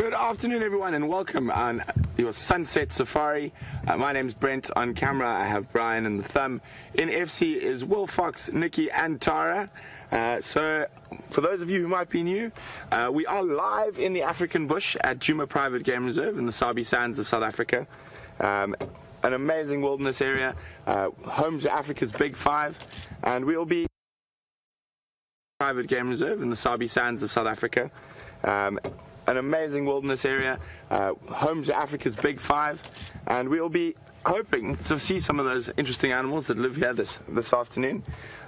Good afternoon, everyone, and welcome on your sunset safari. My name's Brent. On camera, I have Brian and the thumb. In FC is Will, Fox, Nikki, and Tara. So, for those of you who might be new, we are live in the African bush at Djuma Private Game Reserve in the Sabi Sands of South Africa. An amazing wilderness area, home to Africa's Big Five, and we'll be Private Game Reserve in the Sabi Sands of South Africa. An amazing wilderness area, home to Africa's Big Five, and we'll be hoping to see some of those interesting animals that live here this afternoon.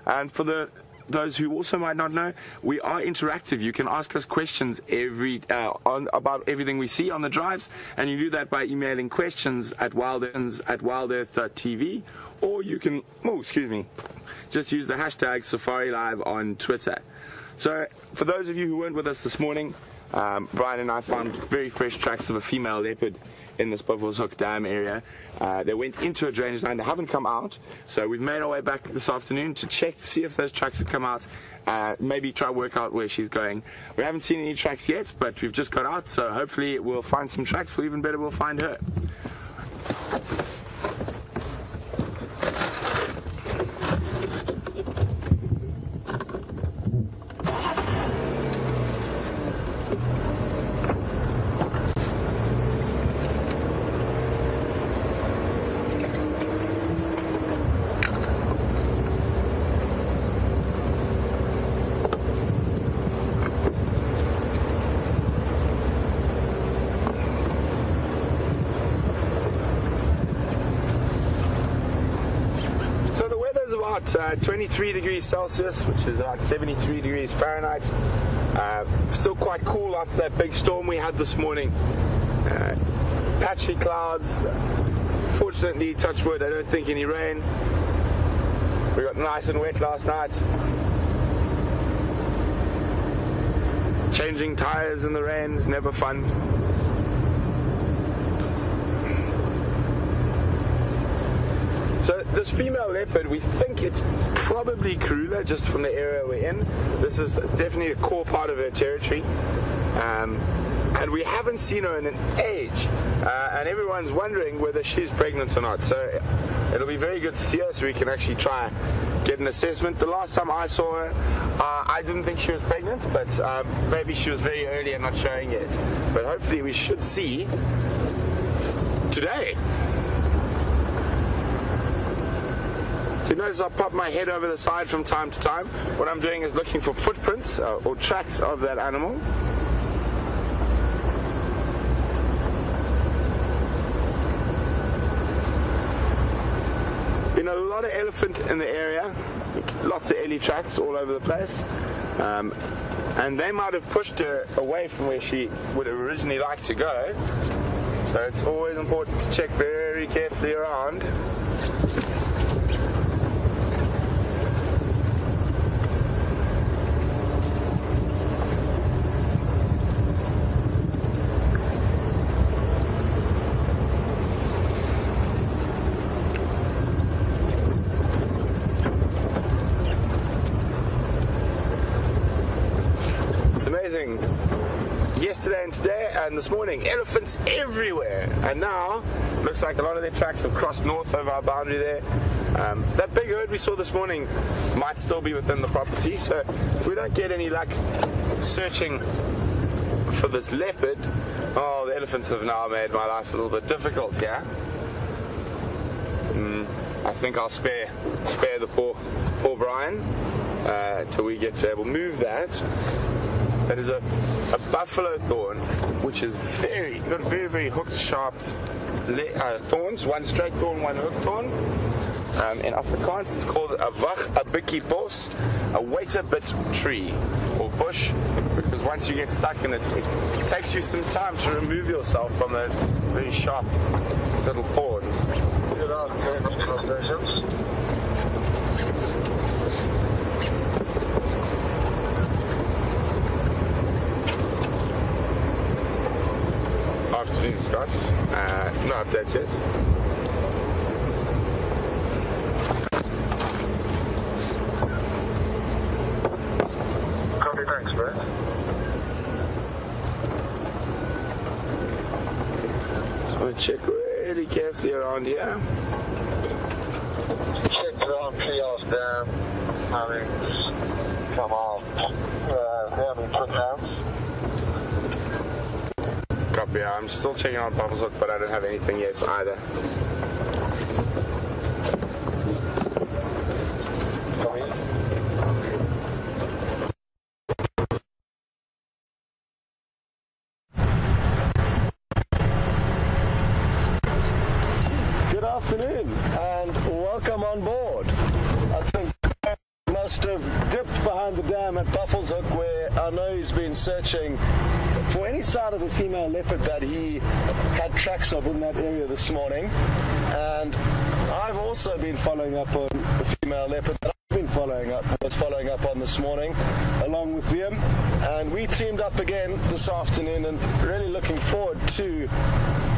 And for those who also might not know, we are interactive. You can ask us questions about everything we see on the drives, and you do that by emailing questions at wildearth.tv, or you can, just use the hashtag SafariLive on Twitter. So for those of you who weren't with us this morning, Brian and I found very fresh tracks of a female leopard in this Buffelshoek Dam area. They went into a drainage line. They haven't come out, so we've made our way back this afternoon to check to see if those tracks have come out. Maybe try to work out where she's going. We haven't seen any tracks yet, but we've just got out, so hopefully we'll find some tracks, or even better, we'll find her. About 23 degrees Celsius, which is about 73 degrees Fahrenheit. Still quite cool after that big storm we had this morning. Patchy clouds. Fortunately, touch wood, I don't think any rain. We got nice and wet last night. Changing tires in the rain is never fun. So this female leopard, we think it's probably Karula, just from the area we're in. This is definitely a core part of her territory. And we haven't seen her in an age. And everyone's wondering whether she's pregnant or not. So it'll be very good to see her so we can actually try get an assessment. The last time I saw her, I didn't think she was pregnant, but maybe she was very early and not showing yet. But hopefully we should see today. So you notice I pop my head over the side from time to time. What I'm doing is looking for footprints or tracks of that animal. Been a lot of elephant in the area, lots of ellie tracks all over the place. And they might have pushed her away from where she would have originally liked to go. So it's always important to check very carefully around. Amazing. Yesterday and today and this morning, elephants everywhere, and now looks like a lot of their tracks have crossed north over our boundary there. That big herd we saw this morning might still be within the property, so if we don't get any luck searching for this leopard, the elephants have now made my life a little bit difficult here. I think I'll spare the poor Brian till we get to able to move that. That is a buffalo thorn, which is got very hooked, sharp thorns. One straight thorn, one hooked thorn. In Afrikaans, it's called a wag 'n bietjie bos, a wait a bit tree or bush, because once you get stuck in it, it takes you some time to remove yourself from those very sharp little thorns. Afternoon, Scott. No updates yet. Copy, thanks, Brent. I'll check really carefully around here. Check around Trios Dam, having come off having put hands. Copy, I'm still checking out Buffalo's Hook, but I don't have anything yet either. Good afternoon and welcome on board. I think must have dipped behind the dam at Buffalo's Hook, where I know he's been searching for any sign of a female leopard that he had tracks of in that area this morning. And I've also been following up on a female leopard that was following up on this morning, along with Liam. And we teamed up again this afternoon and really looking forward to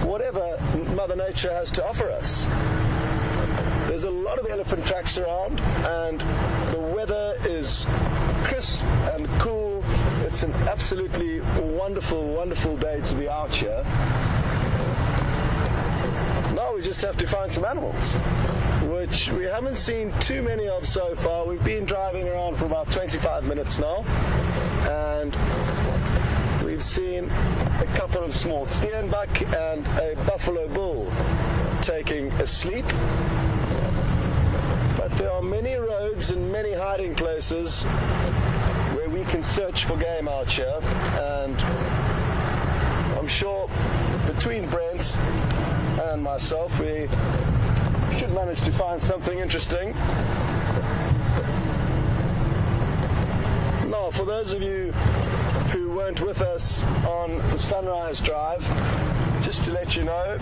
whatever Mother Nature has to offer us. There's a lot of elephant tracks around, and the weather is crisp and cool. It's an absolutely wonderful, wonderful day to be out here. Now we just have to find some animals, which we haven't seen too many of so far. We've been driving around for about 25 minutes now, and we've seen a couple of small steenbuck and a buffalo bull taking a sleep. But there are many roads and many hiding places where we can search for game out here, and I'm sure between Brent and myself we should manage to find something interesting. Now, for those of you who weren't with us on the Sunrise Drive, just to let you know,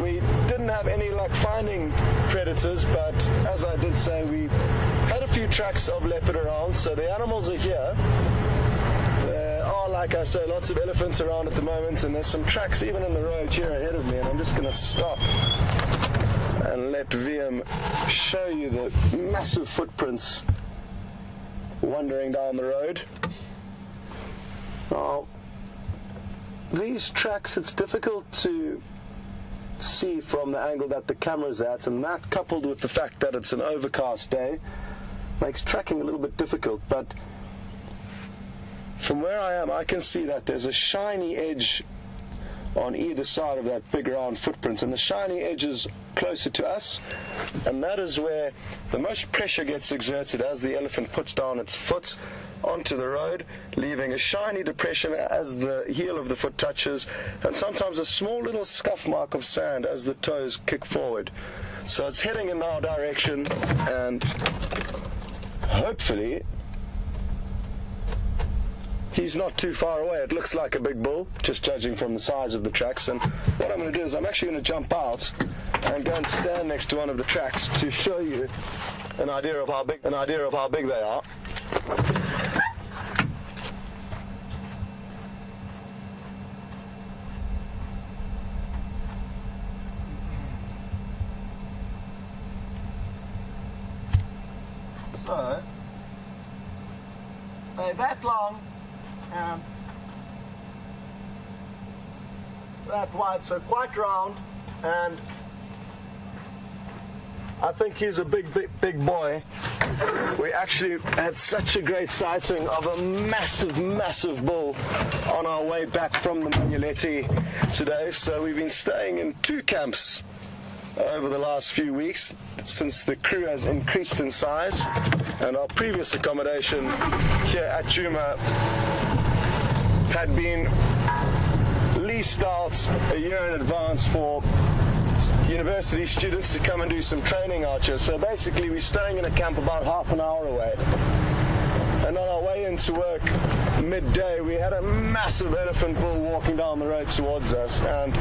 we didn't have any luck finding predators, but as I did say, we had a few tracks of leopard around, so the animals are here. There are, like I say, lots of elephants around at the moment, and there's some tracks even in the road here ahead of me, and I'm just going to stop and let VM show you the massive footprints wandering down the road. Now, these tracks, it's difficult to see from the angle that the camera's at, and that, coupled with the fact that it's an overcast day, makes tracking a little bit difficult. But from where I am, I can see that there's a shiny edge on either side of that big round footprint, and the shiny edge is closer to us, and that is where the most pressure gets exerted as the elephant puts down its foot onto the road, leaving a shiny depression as the heel of the foot touches, and sometimes a small little scuff mark of sand as the toes kick forward. So it's heading in our direction, and hopefully he's not too far away. It looks like a big bull, just judging from the size of the tracks. And what I'm going to do is I'm actually going to jump out and go and stand next to one of the tracks to show you an idea of how big they are. So they're that long and that wide, so quite round, and I think he's a big boy. We actually had such a great sighting of a massive bull on our way back from the Manuletti today, so we've been staying in 2 camps over the last few weeks since the crew has increased in size, and our previous accommodation here at Juma had been leased out a year in advance for university students to come and do some training out here. So basically we're staying in a camp about half an hour away, and on our way into work midday we had a massive elephant bull walking down the road towards us, and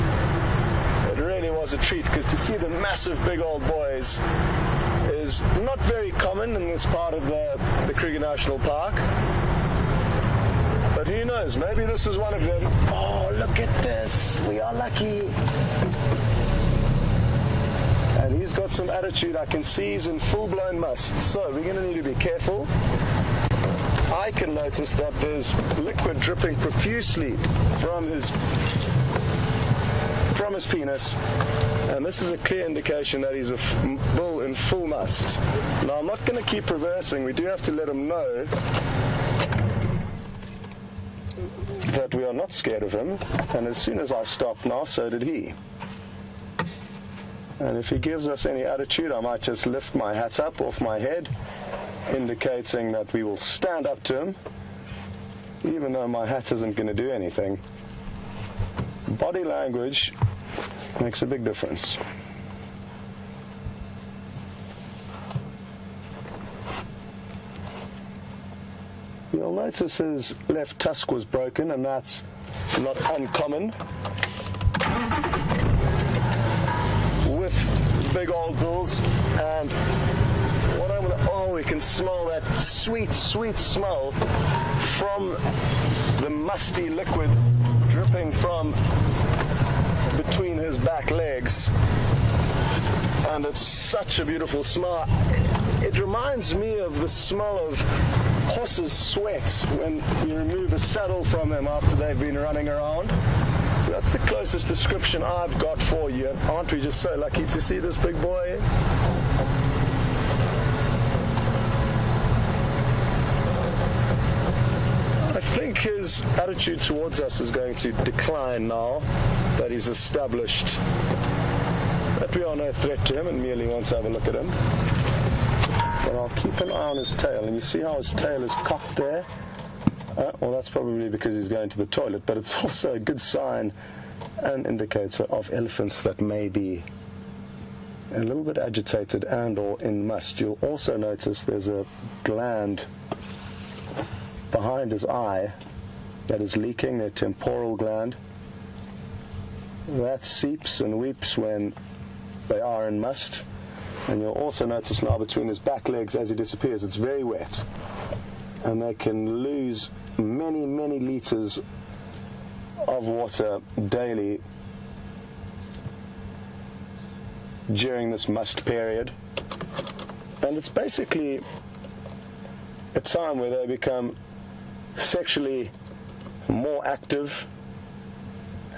it really was a treat, because to see the massive big old boys is not very common in this part of the Kruger National Park. But who knows, maybe this is one of them. Oh, look at this, we are lucky. And he's got some attitude. I can see he's in full-blown musth, so we're going to need to be careful. I can notice that there's liquid dripping profusely from his from his penis, and this is a clear indication that he's a bull in full musth. Now, I'm not going to keep reversing. We do have to let him know that we are not scared of him, and as soon as I stop now, so did he. And if he gives us any attitude, I might just lift my hat up off my head, indicating that we will stand up to him, even though my hat isn't going to do anything. Body language makes a big difference. You'll notice his left tusk was broken, and that's not uncommon with big old bulls. And what I'm gonna, oh, we can smell that sweet, sweet smell from the musty liquid dripping from between his back legs, and it's such a beautiful smell. It reminds me of the smell of horses' sweat when you remove a saddle from them after they've been running around. So that's the closest description I've got for you. Aren't we just so lucky to see this big boy? I think his attitude towards us is going to decline now that he's established that we are no threat to him and merely want to have a look at him. But I'll keep an eye on his tail, and you see how his tail is cocked there? Well, that's probably because he's going to the toilet, but it's also a good sign and indicator of elephants that may be a little bit agitated and or in musth. You'll also notice there's a gland behind his eye that is leaking, their temporal gland. That seeps and weeps when they are in musth. And you'll also notice now between his back legs as he disappears, it's very wet. And they can lose many, many liters of water daily during this musth period. And it's basically a time where they become sexually more active,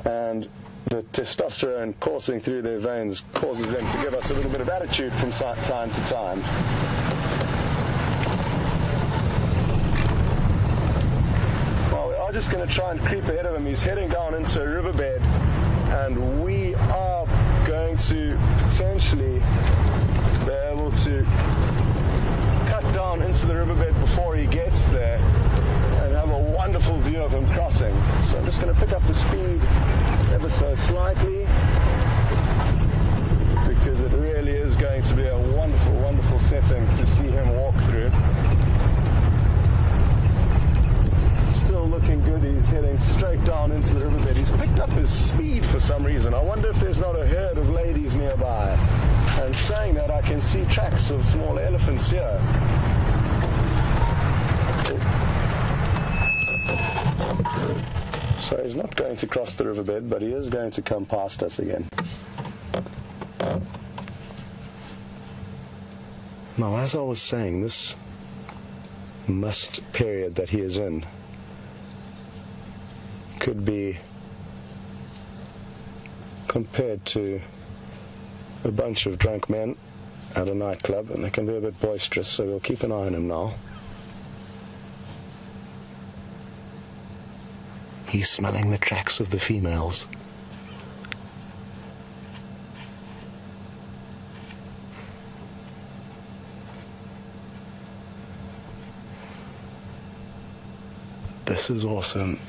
and the testosterone coursing through their veins causes them to give us a little bit of attitude from time to time. Well, we are just going to try and creep ahead of him. He's heading down into a riverbed, and we are going to potentially be able to cut down into the riverbed before he gets there and have a wonderful view of him crossing. So I'm just going to pick up the speed ever so slightly, because it really is going to be a wonderful, wonderful setting to see him walk through. Still looking good. He's heading straight down into the riverbed. He's picked up his speed for some reason. I wonder if there's not a herd of ladies nearby. And saying that, I can see tracks of small elephants here. So he's not going to cross the riverbed, but he is going to come past us again. Now, as I was saying, this musth period that he is in could be compared to a bunch of drunk men at a nightclub, and they can be a bit boisterous, so we'll keep an eye on him now. He's smelling the tracks of the females. This is awesome.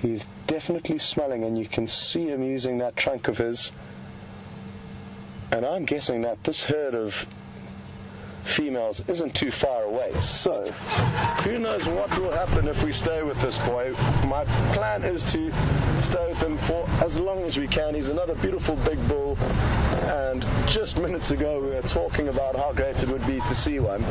He's definitely smelling, and you can see him using that trunk of his. And I'm guessing that this herd of females isn't too far away. So, who knows what will happen if we stay with this boy. My plan is to stay with him for as long as we can. He's another beautiful big bull, and just minutes ago we were talking about how great it would be to see one.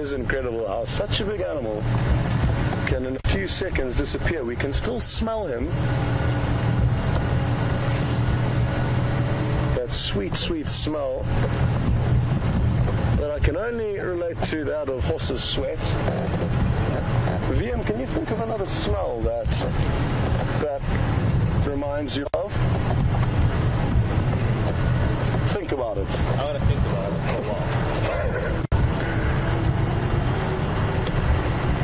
is incredible how such a big animal can in a few seconds disappear. We can still smell him. That sweet, sweet smell that I can only relate to that of horse's sweat. VM, can you think of another smell that reminds you of? Think about it. I'm going to think about it for a while.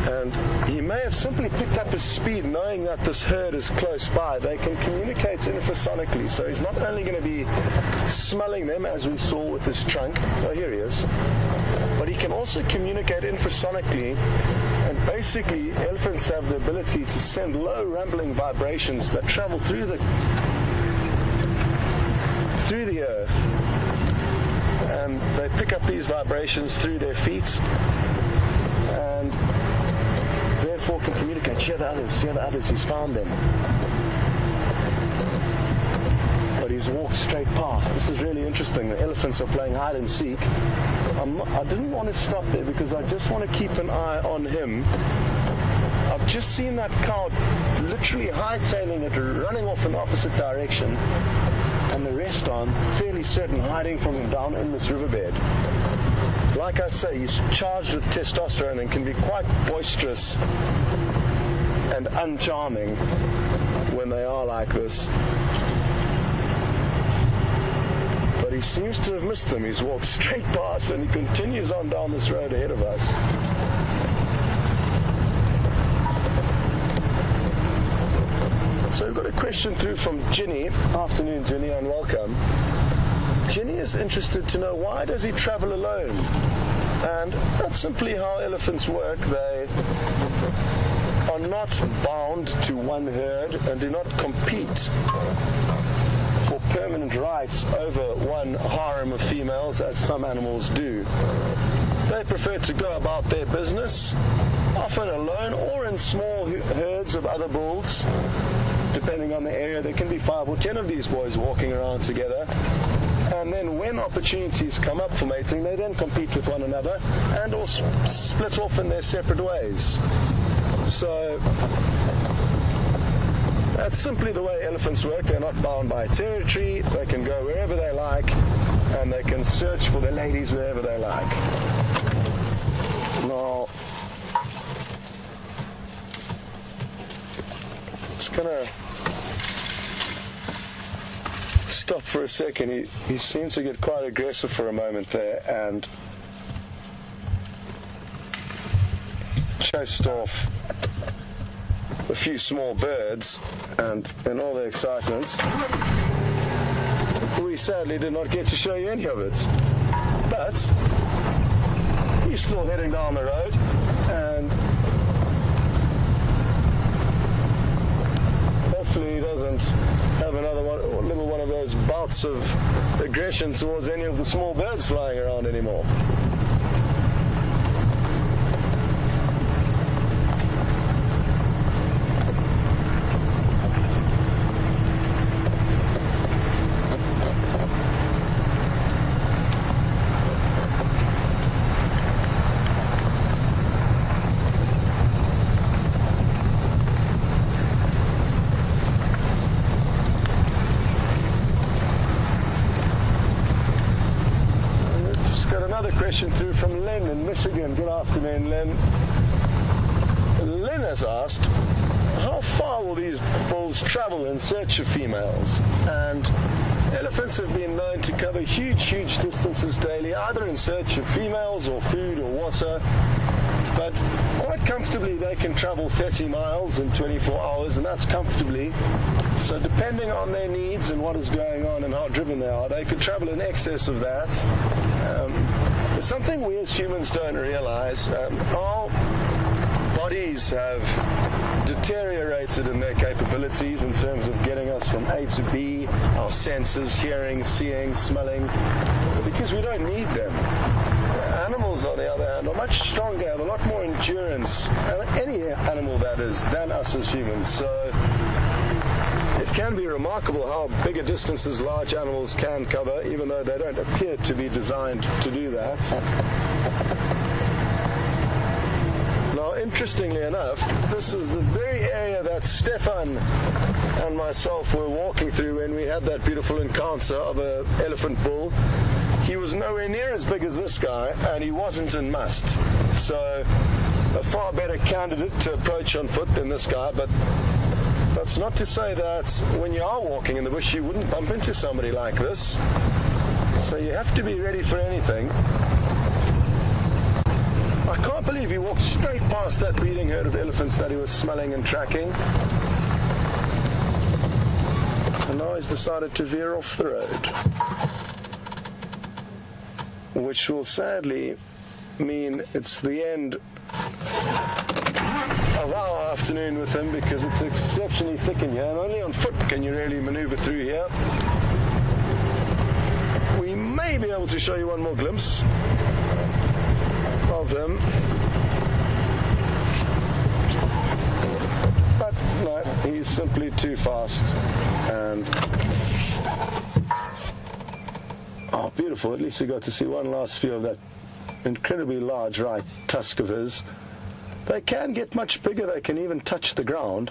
And he may have simply picked up his speed knowing that this herd is close by. They can communicate infrasonically, so he's not only going to be smelling them as we saw with his trunk. Oh, here he is. But he can also communicate infrasonically, and basically elephants have the ability to send low rumbling vibrations that travel through the earth, and they pick up these vibrations through their feet and therefore can communicate. Here are the others, he's found them. But he's walked straight past. This is really interesting. The elephants are playing hide and seek. I didn't want to stop there because I just want to keep an eye on him. I've just seen that cow literally hightailing it, running off in the opposite direction, and the rest are fairly certain hiding from him down in this riverbed. Like I say, he's charged with testosterone and can be quite boisterous and uncharming when they are like this. But he seems to have missed them. He's walked straight past and he continues on down this road ahead of us. So we've got a question through from Ginny. Afternoon, Ginny, and welcome. Ginny is interested to know, why does he travel alone? And that's simply how elephants work. They are not bound to one herd and do not compete for permanent rights over one harem of females as some animals do. They prefer to go about their business, often alone or in small herds of other bulls. Depending on the area, there can be 5 or 10 of these boys walking around together. And then when opportunities come up for mating, they then compete with one another and or split off in their separate ways. So that's simply the way elephants work. They're not bound by territory. They can go wherever they like, and they can search for their ladies wherever they like. Now, just gonna stop for a second. He seemed to get quite aggressive for a moment there and chased off a few small birds, and in all the excitement we sadly did not get to show you any of it. But he's still heading down the road, and hopefully he doesn't have another little one of those bouts of aggression towards any of the small birds flying around anymore. Through from Len in Michigan. Good afternoon, Len. Len has asked, how far will these bulls travel in search of females? And elephants have been known to cover huge distances daily, either in search of females or food or water. But quite comfortably they can travel 30 miles in 24 hours, and that's comfortably. So depending on their needs and what is going on and how driven they are, they could travel in excess of that. It's something we as humans don't realize. Our bodies have deteriorated in their capabilities in terms of getting us from A to B, our senses, hearing, seeing, smelling, because we don't need them. Animals, on the other hand, are much stronger, have a lot more endurance, any animal that is, than us as humans. So it can be remarkable how bigger distances large animals can cover, even though they don't appear to be designed to do that. Now, interestingly enough, this was the very area that Stefan and myself were walking through when we had that beautiful encounter of an elephant bull. He was nowhere near as big as this guy, and he wasn't in musth. So, a far better candidate to approach on foot than this guy, but that's not to say that when you are walking in the bush, you wouldn't bump into somebody like this. So you have to be ready for anything. I can't believe he walked straight past that breeding herd of elephants that he was smelling and tracking. And now he's decided to veer off the road, which will sadly mean it's the end of our afternoon with him, because it's exceptionally thick in here, and only on foot can you really maneuver through here. We may be able to show you one more glimpse of him, but no, he's simply too fast. And oh, beautiful. At least we got to see one last view of that incredibly large right tusk of his. They can get much bigger, they can even touch the ground,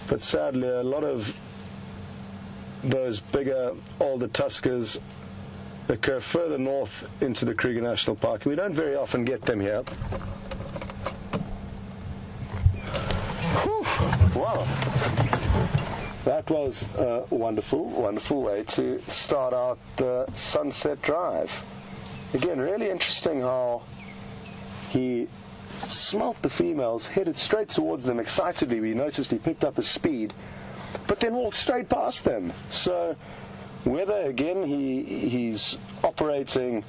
but sadly a lot of those bigger, older tuskers occur further north into the Kruger National Park. We don't very often get them here. Whew. Wow, that was a wonderful, wonderful way to start out the Sunset Drive. Again, really interesting how he smelt the females, headed straight towards them excitedly. We noticed he picked up his speed, but then walked straight past them. So whether, again, he's operating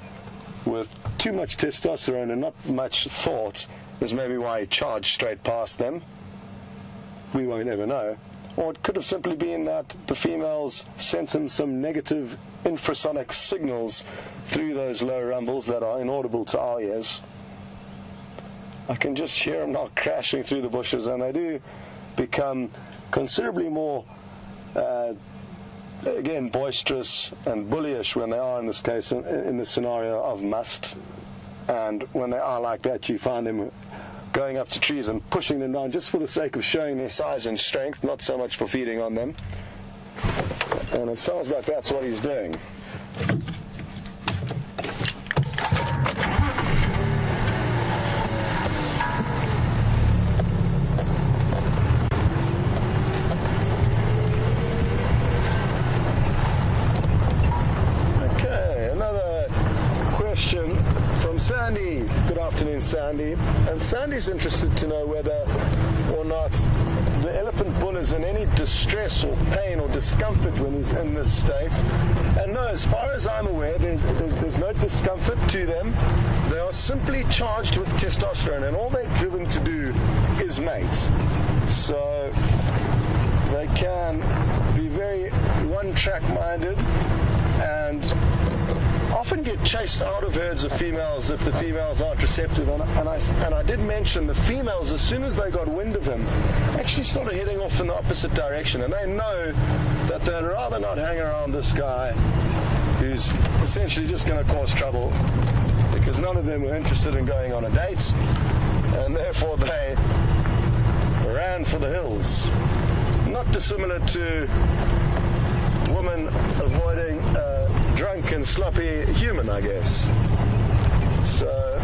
with too much testosterone and not much thought is maybe why he charged straight past them, we won't ever know. Or it could have simply been that the females sent him some negative infrasonic signals through those low rumbles that are inaudible to our ears. I can just hear them now crashing through the bushes, and they do become considerably more, again, boisterous and bullyish when they are, in this case, in the scenario of musth. And when they are like that, you find them going up to trees and pushing them down just for the sake of showing their size and strength, not so much for feeding on them. And it sounds like that's what he's doing. Sandy. Good afternoon, Sandy. And Sandy's interested to know whether or not the elephant bull is in any distress or pain or discomfort when he's in this state. And no, as far as I'm aware, there's no discomfort to them. They are simply charged with testosterone, and all they're driven to do is mate. So they can be very one-track minded and often get chased out of herds of females if the females aren't receptive. And I did mention the females, as soon as they got wind of him, actually started heading off in the opposite direction, and they know that they'd rather not hang around this guy who's essentially just going to cause trouble, because none of them were interested in going on a date, and therefore they ran for the hills. Not dissimilar to women avoiding drunk and sloppy human, I guess. So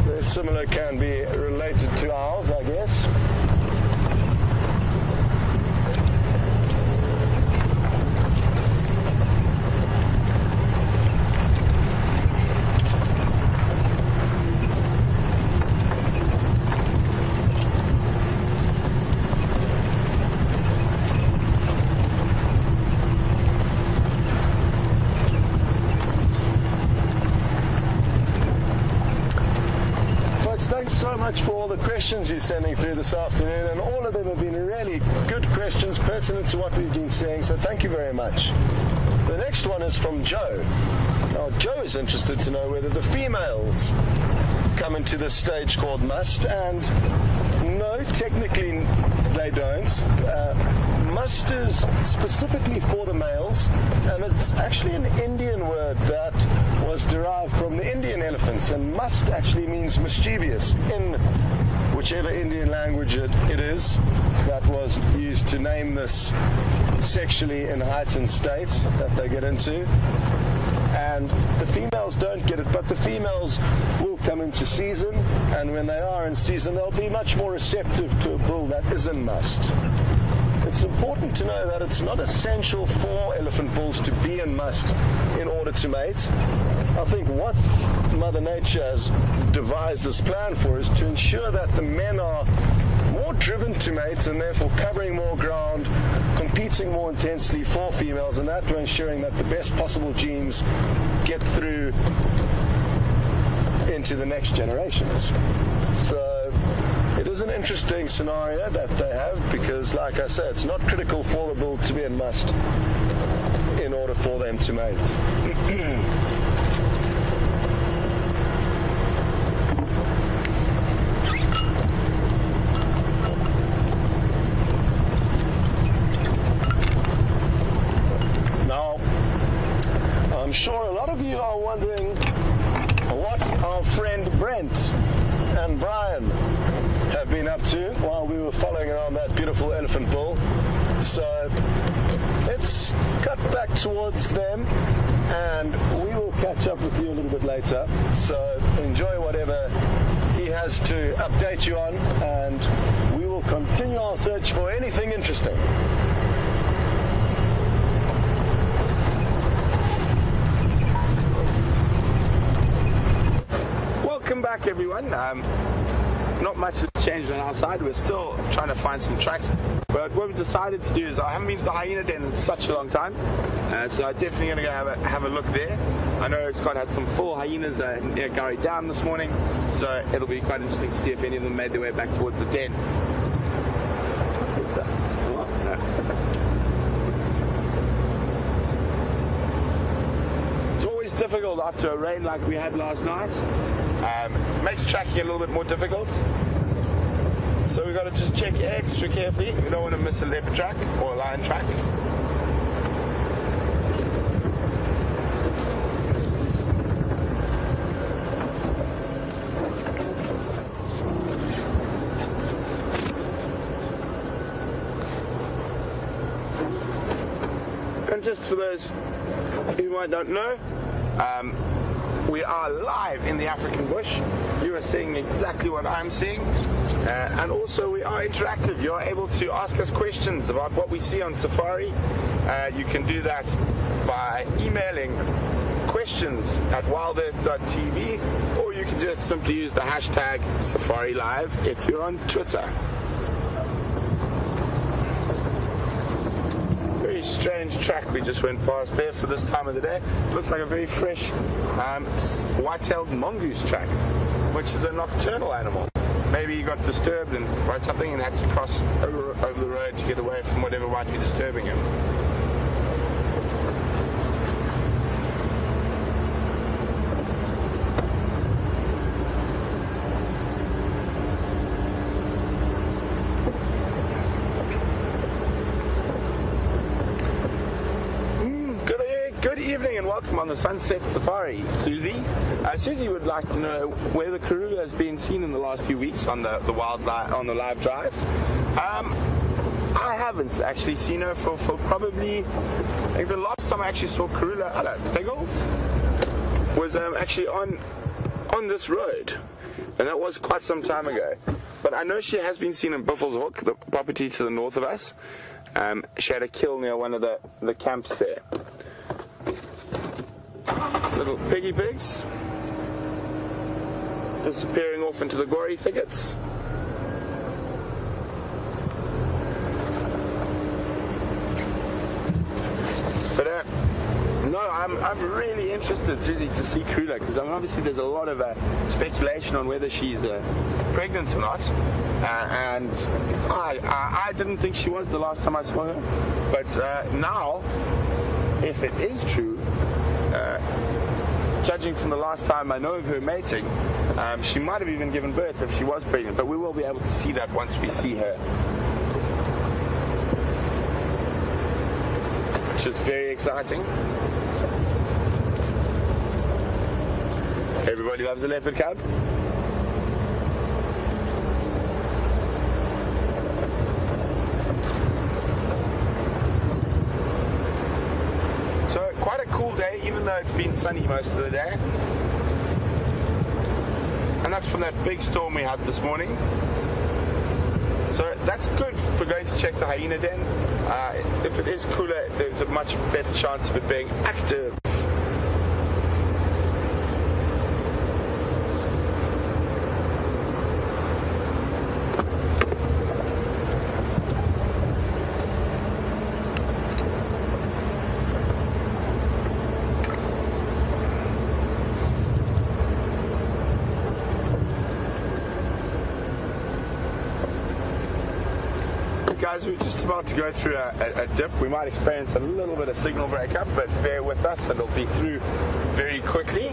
they're similar, can be related to ours, I guess. So much for all the questions you're sending through this afternoon, and all of them have been really good questions pertinent to what we've been saying, so thank you very much. The next one is from Joe. Now, Joe is interested to know whether the females come into this stage called musth, and no, technically they don't. Musth is specifically for the males, and it's actually an Indian word that was derived from the Indian elephants, and musth actually means mischievous in whichever Indian language it is that was used to name this sexually in heightened states that they get into. And the females don't get it, but the females will come into season, and when they are in season, they'll be much more receptive to a bull that is in musth. It's important to know that it's not essential for elephant bulls to be in musth in order to mate. I think what Mother Nature has devised this plan for is to ensure that the men are more driven to mate and therefore covering more ground, competing more intensely for females, and that way ensuring that the best possible genes get through into the next generations. So it is an interesting scenario that they have, because like I said, it's not critical for the bull to be in musth in order for them to mate. I'm sure a lot of you are wondering what our friend Brent and Brian have been up to while we were following around that beautiful elephant bull. So let's cut back towards them and we will catch up with you a little bit later. So enjoy whatever he has to update you on, and we will continue our search for anything interesting. Welcome back, everyone. Not much has changed on our side. We're still trying to find some tracks, but what we decided to do is, I haven't been to the hyena den in such a long time, so I'm definitely going to go have a look there. I know Scott had some full hyenas near Gurry Dam this morning, so it'll be quite interesting to see if any of them made their way back towards the den. It's always difficult after a rain like we had last night. Makes tracking a little bit more difficult, so we've got to just check extra carefully. We don't want to miss a leopard track or a lion track. And just for those who might not know, we are live in the African bush. You are seeing exactly what I'm seeing, and also we are interactive. You are able to ask us questions about what we see on safari. You can do that by emailing questions@wildearth.tv, or you can just simply use the hashtag SafariLive if you're on Twitter. Strange track we just went past there for this time of the day. Looks like a very fresh white-tailed mongoose track, which is a nocturnal animal. Maybe he got disturbed by something and had to cross over the road to get away from whatever might be disturbing him. Welcome on the Sunset Safari, Susie. Susie would like to know where the Karula has been seen in the last few weeks on the live drives. I haven't actually seen her for probably, I think the last time I actually saw Karula, Piggles, was actually on this road, and that was quite some time ago. But I know she has been seen in Buffelshoek, the property to the north of us. She had a kill near one of the camps there. Little piggy pigs disappearing off into the gory thickets. But no, I'm really interested, Susie, to see Karula, because obviously there's a lot of speculation on whether she's pregnant or not, and I didn't think she was the last time I saw her, but now, if it is true, judging from the last time I know of her mating, she might have even given birth if she was pregnant, but we will be able to see that once we see her. which is very exciting. Everybody loves a leopard cub. So quite a cool day, even though it's been sunny most of the day. And that's from that big storm we had this morning. So that's good for going to check the hyena den. If it is cooler, there's a much better chance of it being active. Guys, we're just about to go through a dip. We might experience a little bit of signal breakup, but bear with us and it'll be through very quickly.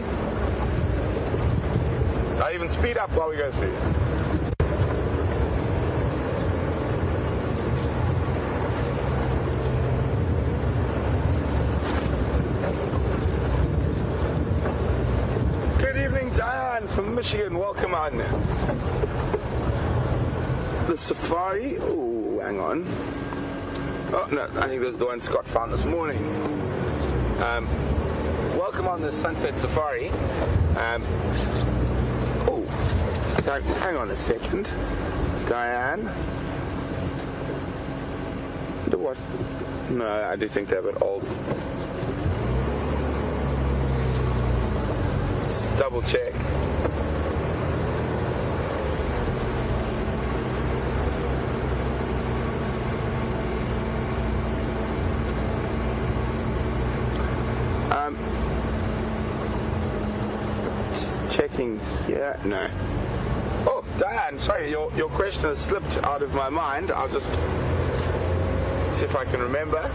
I'll even speed up while we go through. Good evening, Diane from Michigan. Welcome on. The safari. Oh, hang on. Oh, no, I think this is the one Scott found this morning. Welcome on the Sunset Safari. Oh, hang on a second. Diane. What? No, I do think they're a bit old. Let's double check. Just checking here. No. Oh, Diane, sorry, your question has slipped out of my mind. I'll just see if I can remember.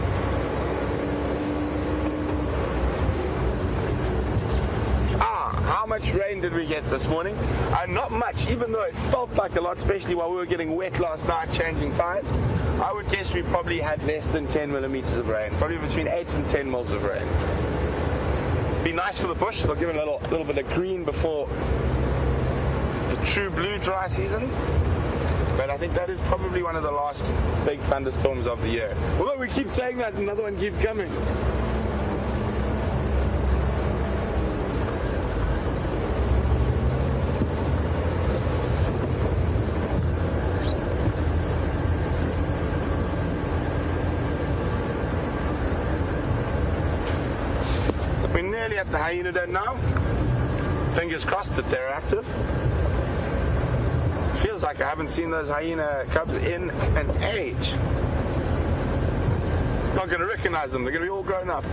How much rain did we get this morning? Not much, even though it felt like a lot, especially while we were getting wet last night changing tires. I would guess we probably had less than 10 millimeters of rain, probably between 8 and 10 mils of rain. Be nice for the bush. They'll give it a little bit of green before the true blue dry season. But I think that is probably one of the last big thunderstorms of the year. Although we keep saying that, another one keeps coming. At the hyena den now. Fingers crossed that they're active. Feels like I haven't seen those hyena cubs in an age. Not going to recognize them. They're going to be all grown up.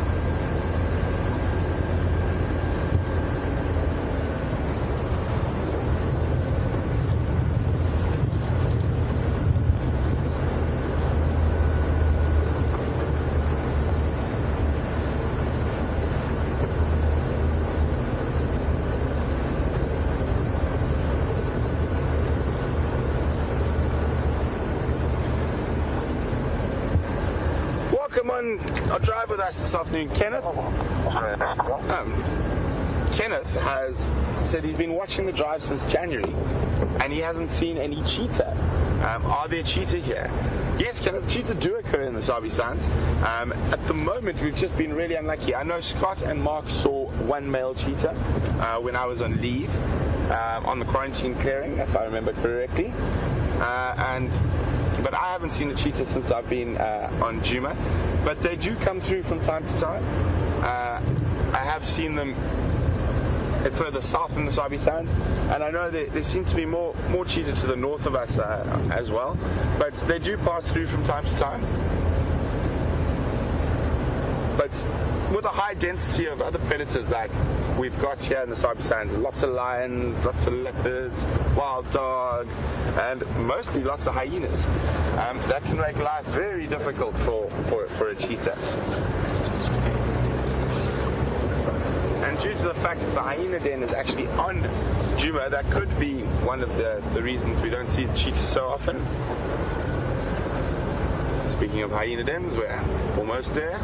I'll drive with us this afternoon, Kenneth. Kenneth has said he's been watching the drive since January and he hasn't seen any cheetah. Are there cheetah here? Yes, Kenneth, cheetah do occur in the Sabi Sands. At the moment, we've just been really unlucky. I know Scott and Mark saw one male cheetah when I was on leave on the quarantine clearing, if I remember correctly. But I haven't seen a cheetah since I've been on Juma. But they do come through from time to time. I have seen them further south in the Sabi Sands, and I know there seem to be more cheetah to the north of us as well. But they do pass through from time to time. But with a high density of other predators like we've got here in the Sabi Sands, lots of lions, lots of leopards, wild dog, and mostly lots of hyenas. That can make life very difficult for a cheetah. And due to the fact that the hyena den is actually on Juma, that could be one of the reasons we don't see cheetah so often. Speaking of hyena dens, we're almost there.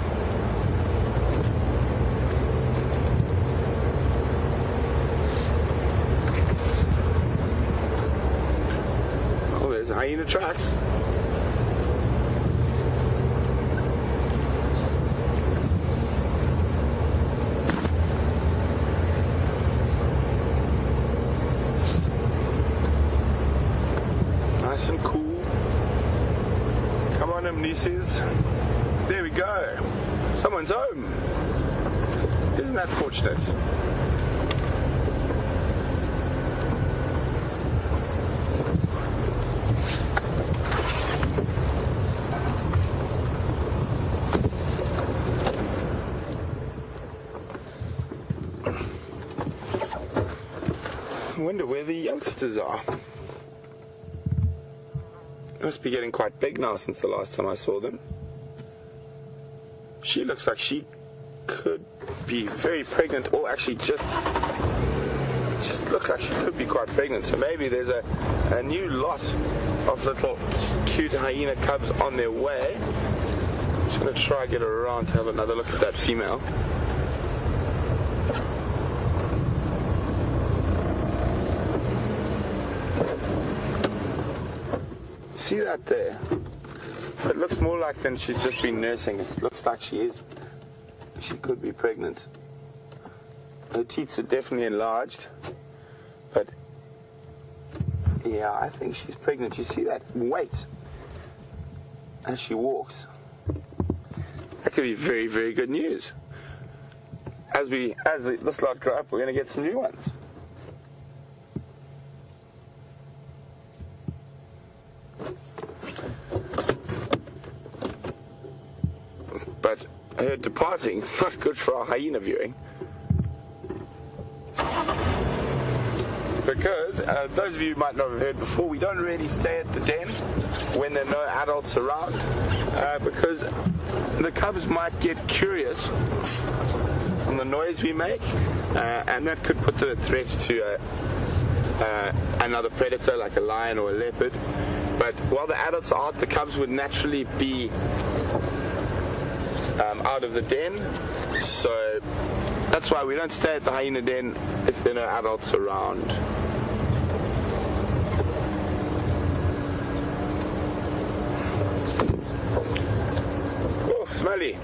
hyena tracks. Nice and cool. Come on, Amnesis. There we go. Someone's home. Isn't that fortunate? I wonder where the youngsters are. They must be getting quite big now since the last time I saw them. She looks like she could be very pregnant, or actually just looks like she could be quite pregnant. So maybe there's a new lot of little cute hyena cubs on their way. I'm just going to try and get her around to have another look at that female. See that there? It looks more like than she's just been nursing. It looks like she could be pregnant. Her teats are definitely enlarged, but yeah, I think she's pregnant. You see that weight as she walks? That could be very, very good news. As this lot grow up, we're going to get some new ones. But her departing is not good for our hyena viewing. Because, those of you who might not have heard before, we don't really stay at the den when there are no adults around, because the cubs might get curious from the noise we make, and that could put them at threat to another predator like a lion or a leopard. But while the adults are out, the cubs would naturally be out of the den, so that's why we don't stay at the hyena den if there are no adults around. Oh, smelly.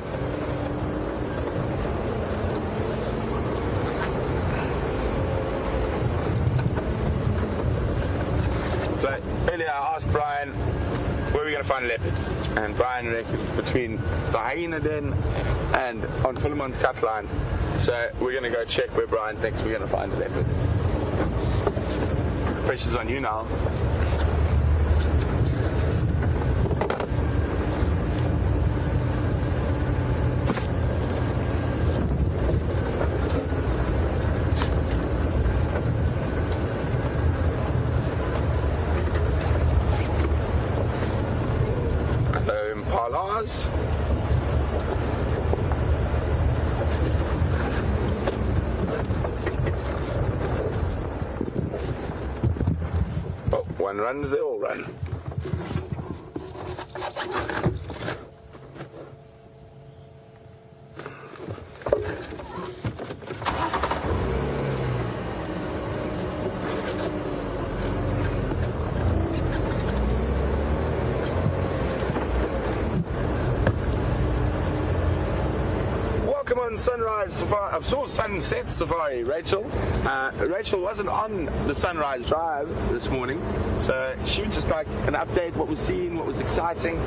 So earlier I asked Brian where we're going to find a leopard, and Brian reckons between the hyena den and on Philemon's cut line. So we're going to go check where Brian thinks we're going to find a leopard. Pressure's on you now. Hello, impalas. One runs, they all run. Welcome on Sunrise Safari, Sunset Safari, Rachel. Rachel wasn't on the Sunrise Drive this morning, so she would just like an update, what was seen, what was exciting.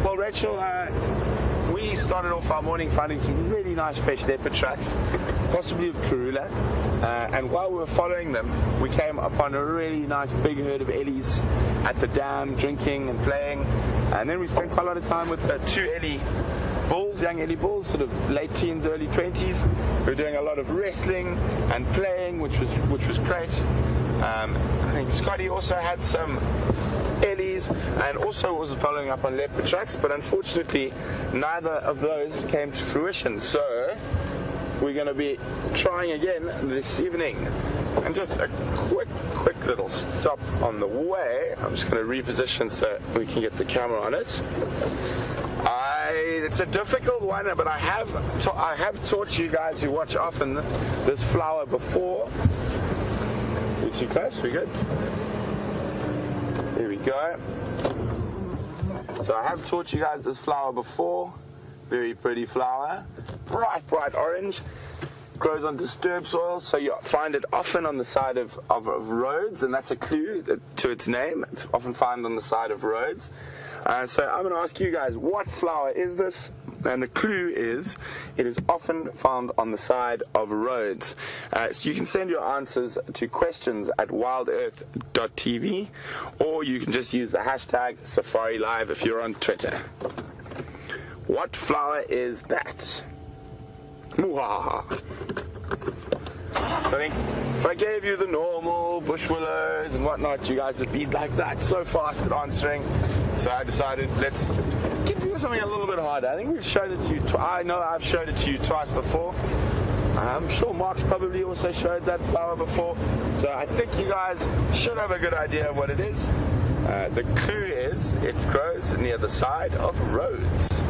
Well, Rachel, we started off our morning finding some really nice fresh leopard tracks, possibly of Karula, and while we were following them, we came upon a really nice big herd of ellies at the dam, drinking and playing, and then we spent quite a lot of time with two ellie bulls, young ellie bulls, sort of late teens, early 20s. We were doing a lot of wrestling and playing, which was great. I think Scotty also had some ellies and also was following up on leopard tracks, but unfortunately neither of those came to fruition. So we're going to be trying again this evening. And just a quick little stop on the way. I'm just going to reposition so we can get the camera on it. It's a difficult one, but I have taught you guys who watch often this flower before. You're too close, we good? There we go. So I have taught you guys this flower before. Very pretty flower. Bright, bright orange. Grows on disturbed soil, so you find it often on the side of roads, and that's a clue to its name. It's often found on the side of roads. So I'm going to ask you guys, what flower is this? And the clue is, it is often found on the side of roads. So you can send your answers to questions@wildearth.tv, or you can just use the hashtag Safari Live if you're on Twitter. What flower is that? Muhaha. I think if I gave you the normal bush willows and whatnot, you guys would be like that, so fast at answering. So I decided, let's give you something a little bit harder. I think we've showed it to you. I know I've showed it to you twice before. I'm sure Mark's probably also showed that flower before. So I think you guys should have a good idea of what it is. The clue is it grows near the side of roads.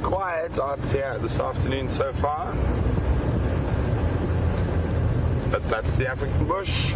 Quiet out here this afternoon so far, but that's the African bush.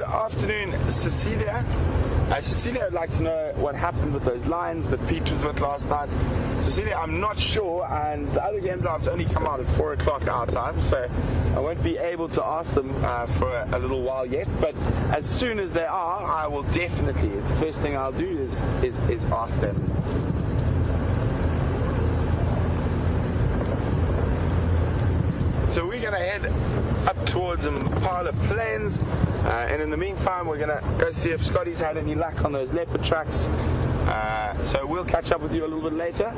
Afternoon, Cecilia. Cecilia would like to know what happened with those lions that Pete was with last night. Cecilia, I'm not sure, and the other game drafts only come out at 4 o'clock our time, so I won't be able to ask them for a little while yet, but as soon as they are, I will definitely, the first thing I'll do is ask them. So we're going to head up towards Impala Plains, and in the meantime we're going to go see if Scotty's had any luck on those leopard tracks. So we'll catch up with you a little bit later.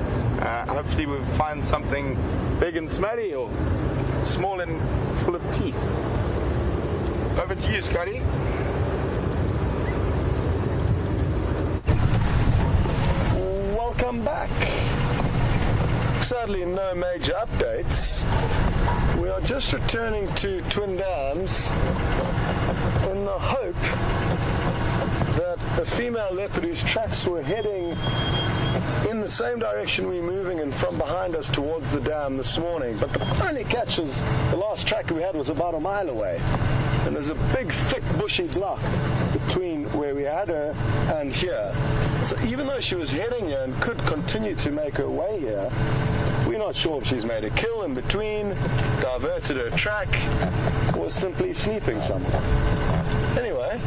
Hopefully we'll find something big and smelly, or small and full of teeth. Over to you, Scotty. Welcome back. Sadly, no major updates. We are just returning to Twin Dams in the hope that a female leopard whose tracks were heading in the same direction we're moving in from behind us towards the dam this morning. But the only catch is the last track we had was about a mile away. And there's a big, thick, bushy block between where we had her and here. So even though she was heading here and could continue to make her way here, we're not sure if she's made a kill in between, diverted her track, or simply sleeping somewhere. Anyway,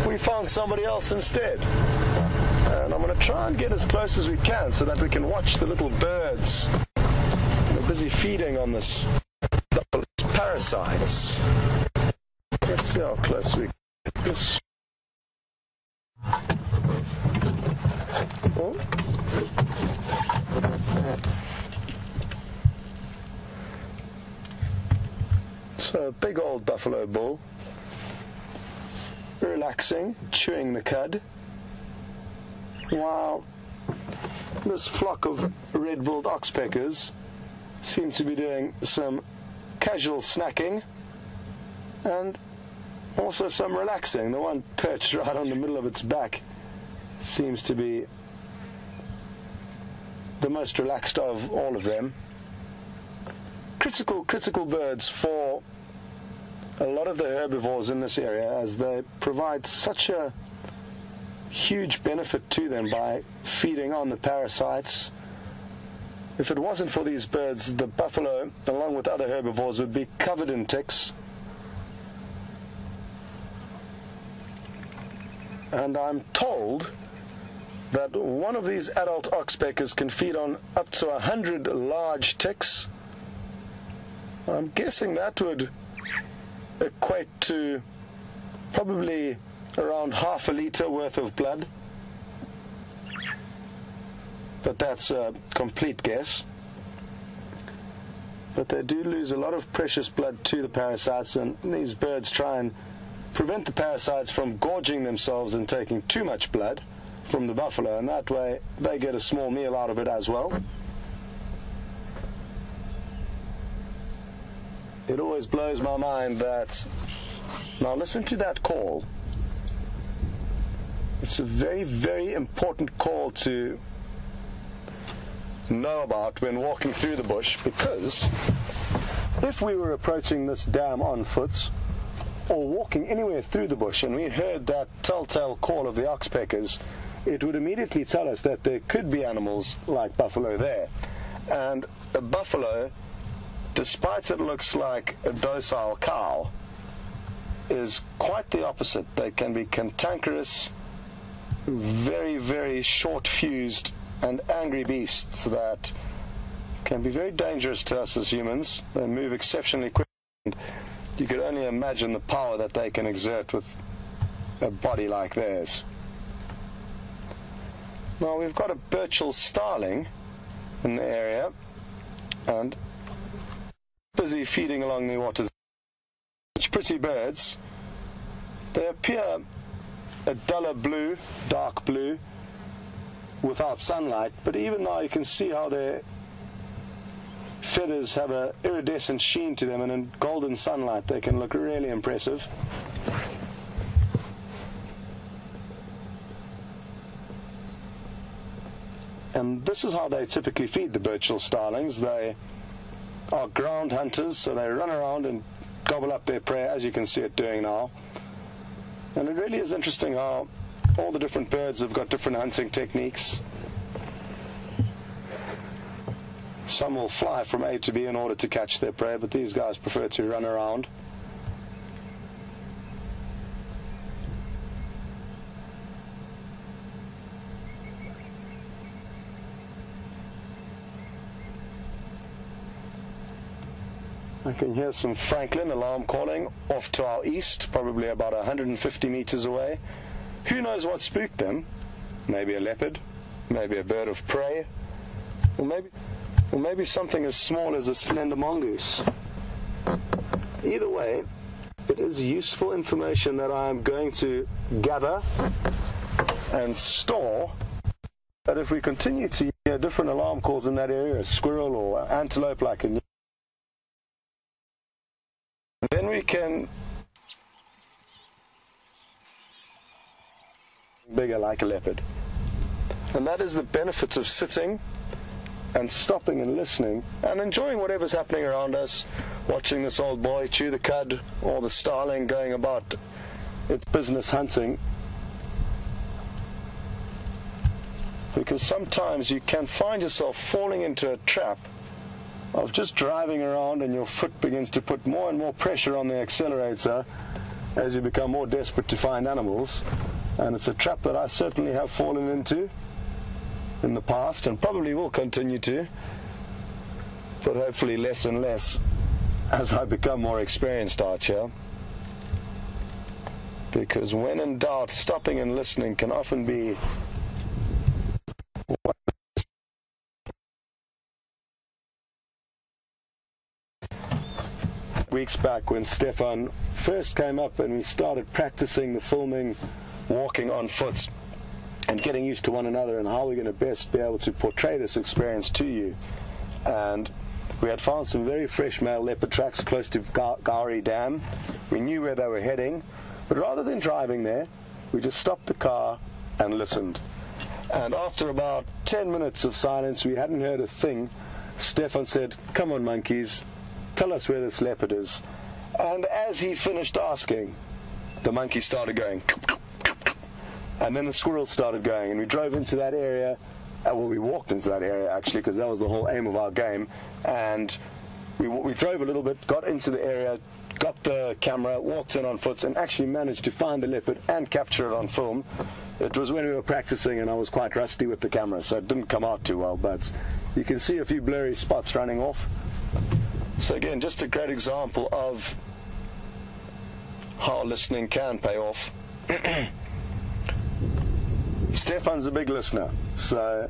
we found somebody else instead. And I'm going to try and get as close as we can so that we can watch the little birds. They're busy feeding on this parasites. Let's see how close we get this. Oh. So, big old buffalo bull, relaxing, chewing the cud, while this flock of red-billed oxpeckers seem to be doing some casual snacking and also some relaxing. The one perched right on the middle of its back seems to be the most relaxed of all of them. Critical birds for a lot of the herbivores in this area, as they provide such a huge benefit to them by feeding on the parasites. If it wasn't for these birds, the buffalo, along with other herbivores, would be covered in ticks. And I'm told that one of these adult oxpeckers can feed on up to 100 large ticks. I'm guessing that would equate to probably around half a litre worth of blood. But that's a complete guess. But they do lose a lot of precious blood to the parasites, and these birds try and prevent the parasites from gorging themselves and taking too much blood from the buffalo, and that way they get a small meal out of it as well. It always blows my mind that, now listen to that call. It's a very, very important call to know about when walking through the bush, because if we were approaching this dam on foot or walking anywhere through the bush and we heard that telltale call of the oxpeckers, it would immediately tell us that there could be animals like buffalo there. And a buffalo, despite it looks like a docile cow, is quite the opposite. They can be cantankerous, very, very short-fused and angry beasts that can be very dangerous to us as humans. They move exceptionally quickly, and you could only imagine the power that they can exert with a body like theirs. Now we've got a Burchell starling in the area and busy feeding along the waters. Such pretty birds. They appear a duller blue, dark blue, without sunlight, but even now you can see how their feathers have an iridescent sheen to them, and in golden sunlight they can look really impressive. And this is how they typically feed the Burchell starlings. They are ground hunters, so they run around and gobble up their prey, as you can see it doing now. And it really is interesting how all the different birds have got different hunting techniques. Some will fly from A to B in order to catch their prey, but these guys prefer to run around. I can hear some Franklin alarm calling off to our east, probably about 150 meters away. Who knows what spooked them? Maybe a leopard, maybe a bird of prey, or maybe something as small as a slender mongoose. Either way, it is useful information that I am going to gather and store, that if we continue to hear different alarm calls in that area, a squirrel or antelope like a then we can bigger like a leopard. And that is the benefit of sitting and stopping and listening and enjoying whatever's happening around us, watching this old boy chew the cud or the starling going about its business hunting. Because sometimes you can find yourself falling into a trap of just driving around and your foot begins to put more and more pressure on the accelerator as you become more desperate to find animals. And it's a trap that I certainly have fallen into in the past and probably will continue to, but hopefully less and less as I become more experienced out here. Because when in doubt, stopping and listening can often be weeks back when Stefan first came up and we started practicing the filming, walking on foot and getting used to one another and how we're going to best be able to portray this experience to you. And we had found some very fresh male leopard tracks close to Gowrie Dam. We knew where they were heading, but rather than driving there, we just stopped the car and listened. And after about 10 minutes of silence, we hadn't heard a thing. Stefan said, "Come on, monkeys, tell us where this leopard is." And as he finished asking, the monkey started going, and then the squirrels started going, and we drove into that area. Well, we walked into that area actually, because that was the whole aim of our game. And we drove a little bit, got into the area, got the camera, walked in on foot, and actually managed to find the leopard and capture it on film. It was when we were practicing and I was quite rusty with the camera, so it didn't come out too well, but you can see a few blurry spots running off. So again, just a great example of how listening can pay off. Stefan's a big listener, so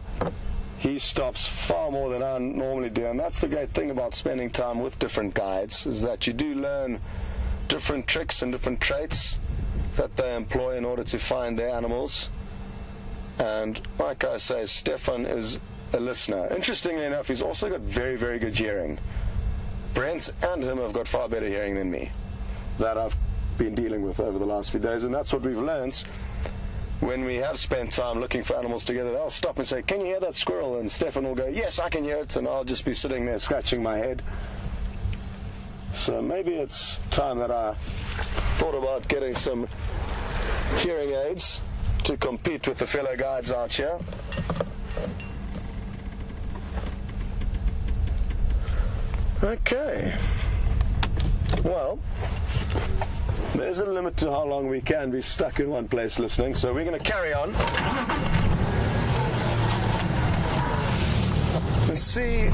he stops far more than I normally do, and that's the great thing about spending time with different guides, is that you do learn different tricks and different traits that they employ in order to find their animals. And like I say, Stefan is a listener. Interestingly enough, he's also got very, very good hearing. Brent and him have got far better hearing than me, that I've been dealing with over the last few days, and that's what we've learned. When we have spent time looking for animals together, they'll stop and say, "Can you hear that squirrel?" And Stefan will go, "Yes, I can hear it," and I'll just be sitting there scratching my head. So maybe it's time that I thought about getting some hearing aids to compete with the fellow guides out here. Okay. Well, there's a limit to how long we can be stuck in one place listening, so we're going to carry on. Let's see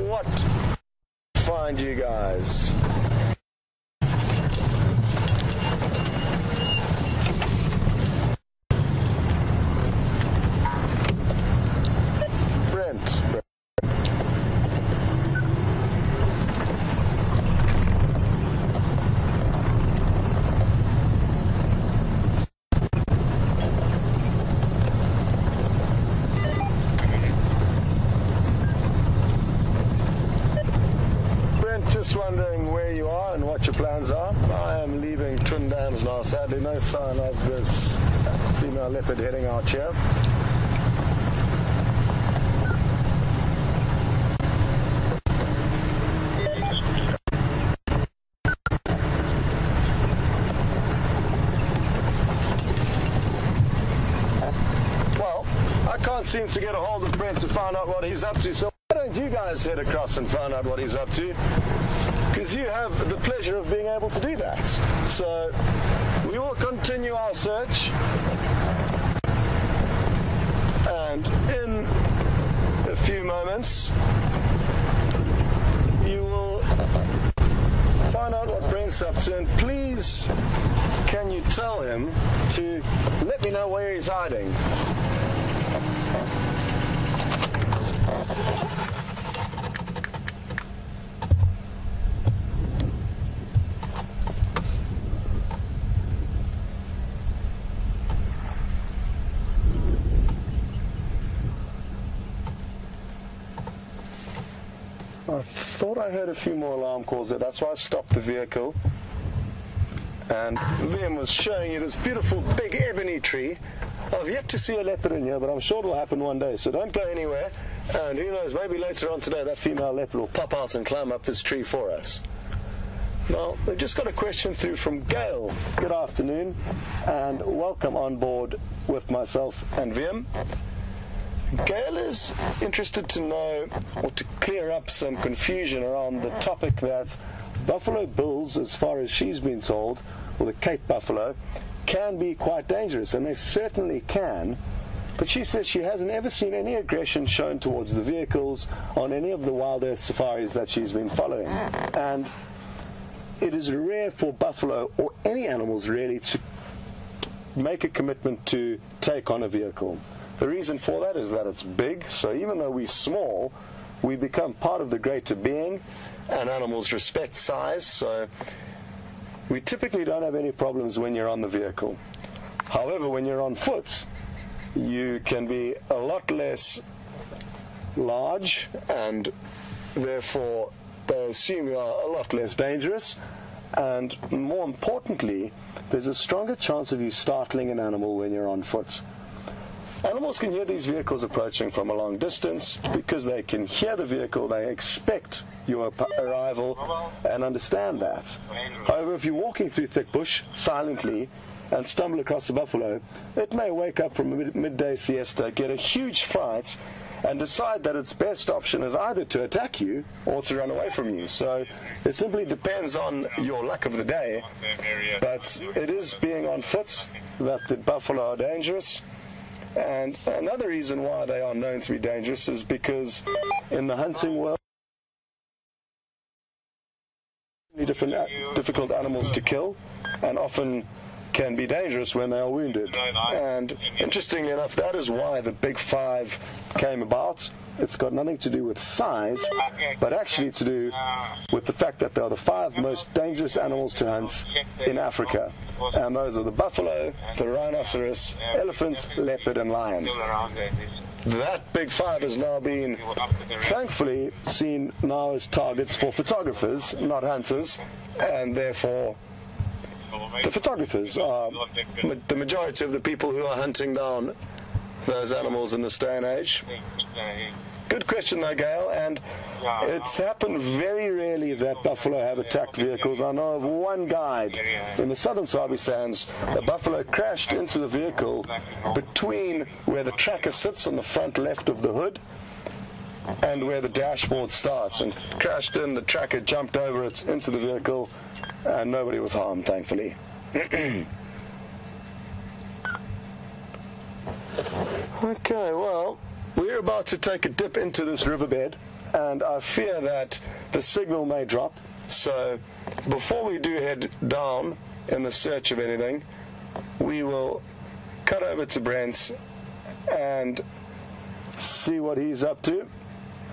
what find you guys. Brent. Just wondering where you are and what your plans are. I am leaving Twin Dams now. Sadly, no sign of this female leopard heading out here. Well, I can't seem to get a hold of Brent to find out what he's up to, so why don't you guys head across and find out what he's up to? Because you have the pleasure of being able to do that. So we will continue our search, and in a few moments you will find out what Brent's up to, and please can you tell him to let me know where he's hiding. I thought I heard a few more alarm calls there. That's why I stopped the vehicle. And Liam was showing you this beautiful big ebony tree. I've yet to see a leopard in here, but I'm sure it will happen one day. So don't go anywhere. And who knows, maybe later on today that female leopard will pop out and climb up this tree for us. Now, we've just got a question through from Gail. Good afternoon, and welcome on board with myself and Liam. Gail is interested to know, or to clear up some confusion around the topic that buffalo bulls, as far as she's been told, or the Cape buffalo, can be quite dangerous, and they certainly can. But she says she hasn't ever seen any aggression shown towards the vehicles on any of the WildEarth safaris that she's been following. And it is rare for buffalo, or any animals really, to make a commitment to take on a vehicle. The reason for that is that it's big, so even though we're small, we become part of the greater being, and animals respect size, so we typically don't have any problems when you're on the vehicle. However, when you're on foot, you can be a lot less large, and therefore they assume you are a lot less dangerous, and more importantly, there's a stronger chance of you startling an animal when you're on foot. Animals can hear these vehicles approaching from a long distance because they can hear the vehicle, they expect your arrival and understand that. However, if you're walking through thick bush silently and stumble across a buffalo, it may wake up from a midday siesta, get a huge fright, and decide that its best option is either to attack you or to run away from you. So it simply depends on your luck of the day, but it is being on foot that the buffalo are dangerous. And another reason why they are known to be dangerous is because in the hunting world, difficult animals to kill, and often can be dangerous when they are wounded. And interestingly enough, that is why the Big Five came about. It's got nothing to do with size, but actually to do with the fact that they are the 5 most dangerous animals to hunt in Africa. And those are the buffalo, the rhinoceros, elephant, leopard, and lion. That Big Five has now been, thankfully, seen now as targets for photographers, not hunters, and therefore the photographers are the majority of the people who are hunting down those animals in this day and age. Good question though, Gail, and it's happened very rarely that buffalo have attacked vehicles. I know of one guide in the southern Sabi Sands. A buffalo crashed into the vehicle between where the tracker sits on the front left of the hood and where the dashboard starts, and crashed in. The tracker jumped over it into the vehicle, and nobody was harmed, thankfully. Okay, well, we're about to take a dip into this riverbed, and I fear that the signal may drop. So before we do head down in the search of anything, we will cut over to Brent and see what he's up to.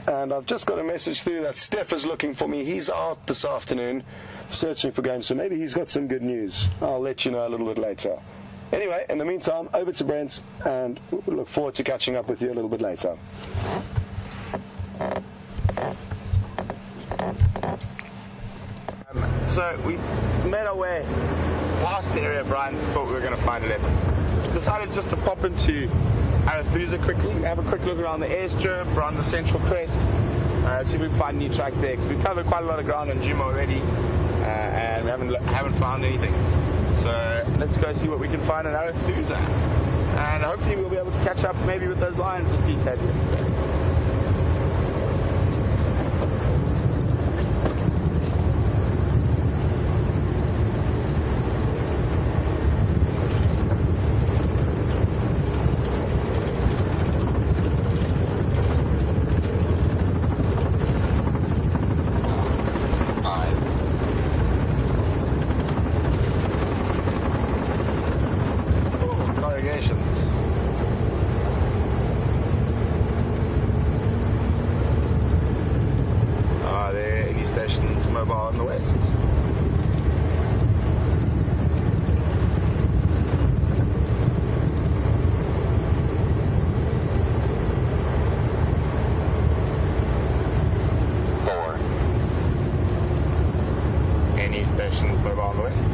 And I've just got a message through that Steph is looking for me. He's out this afternoon searching for games, so maybe he's got some good news. I'll let you know a little bit later. Anyway, in the meantime, over to Brent, and look forward to catching up with you a little bit later. So we made our way past the area Brian thought we were going to find it in. Decided just to pop into Arathusa quickly, have a quick look around the airstrip, around the central crest, see if we can find new tracks there, because we've covered quite a lot of ground on Juma already, and we haven't found anything. So let's go see what we can find in Arathusa, and hopefully we'll be able to catch up maybe with those lions that Pete had yesterday. On the west. Any stations mobile on the west?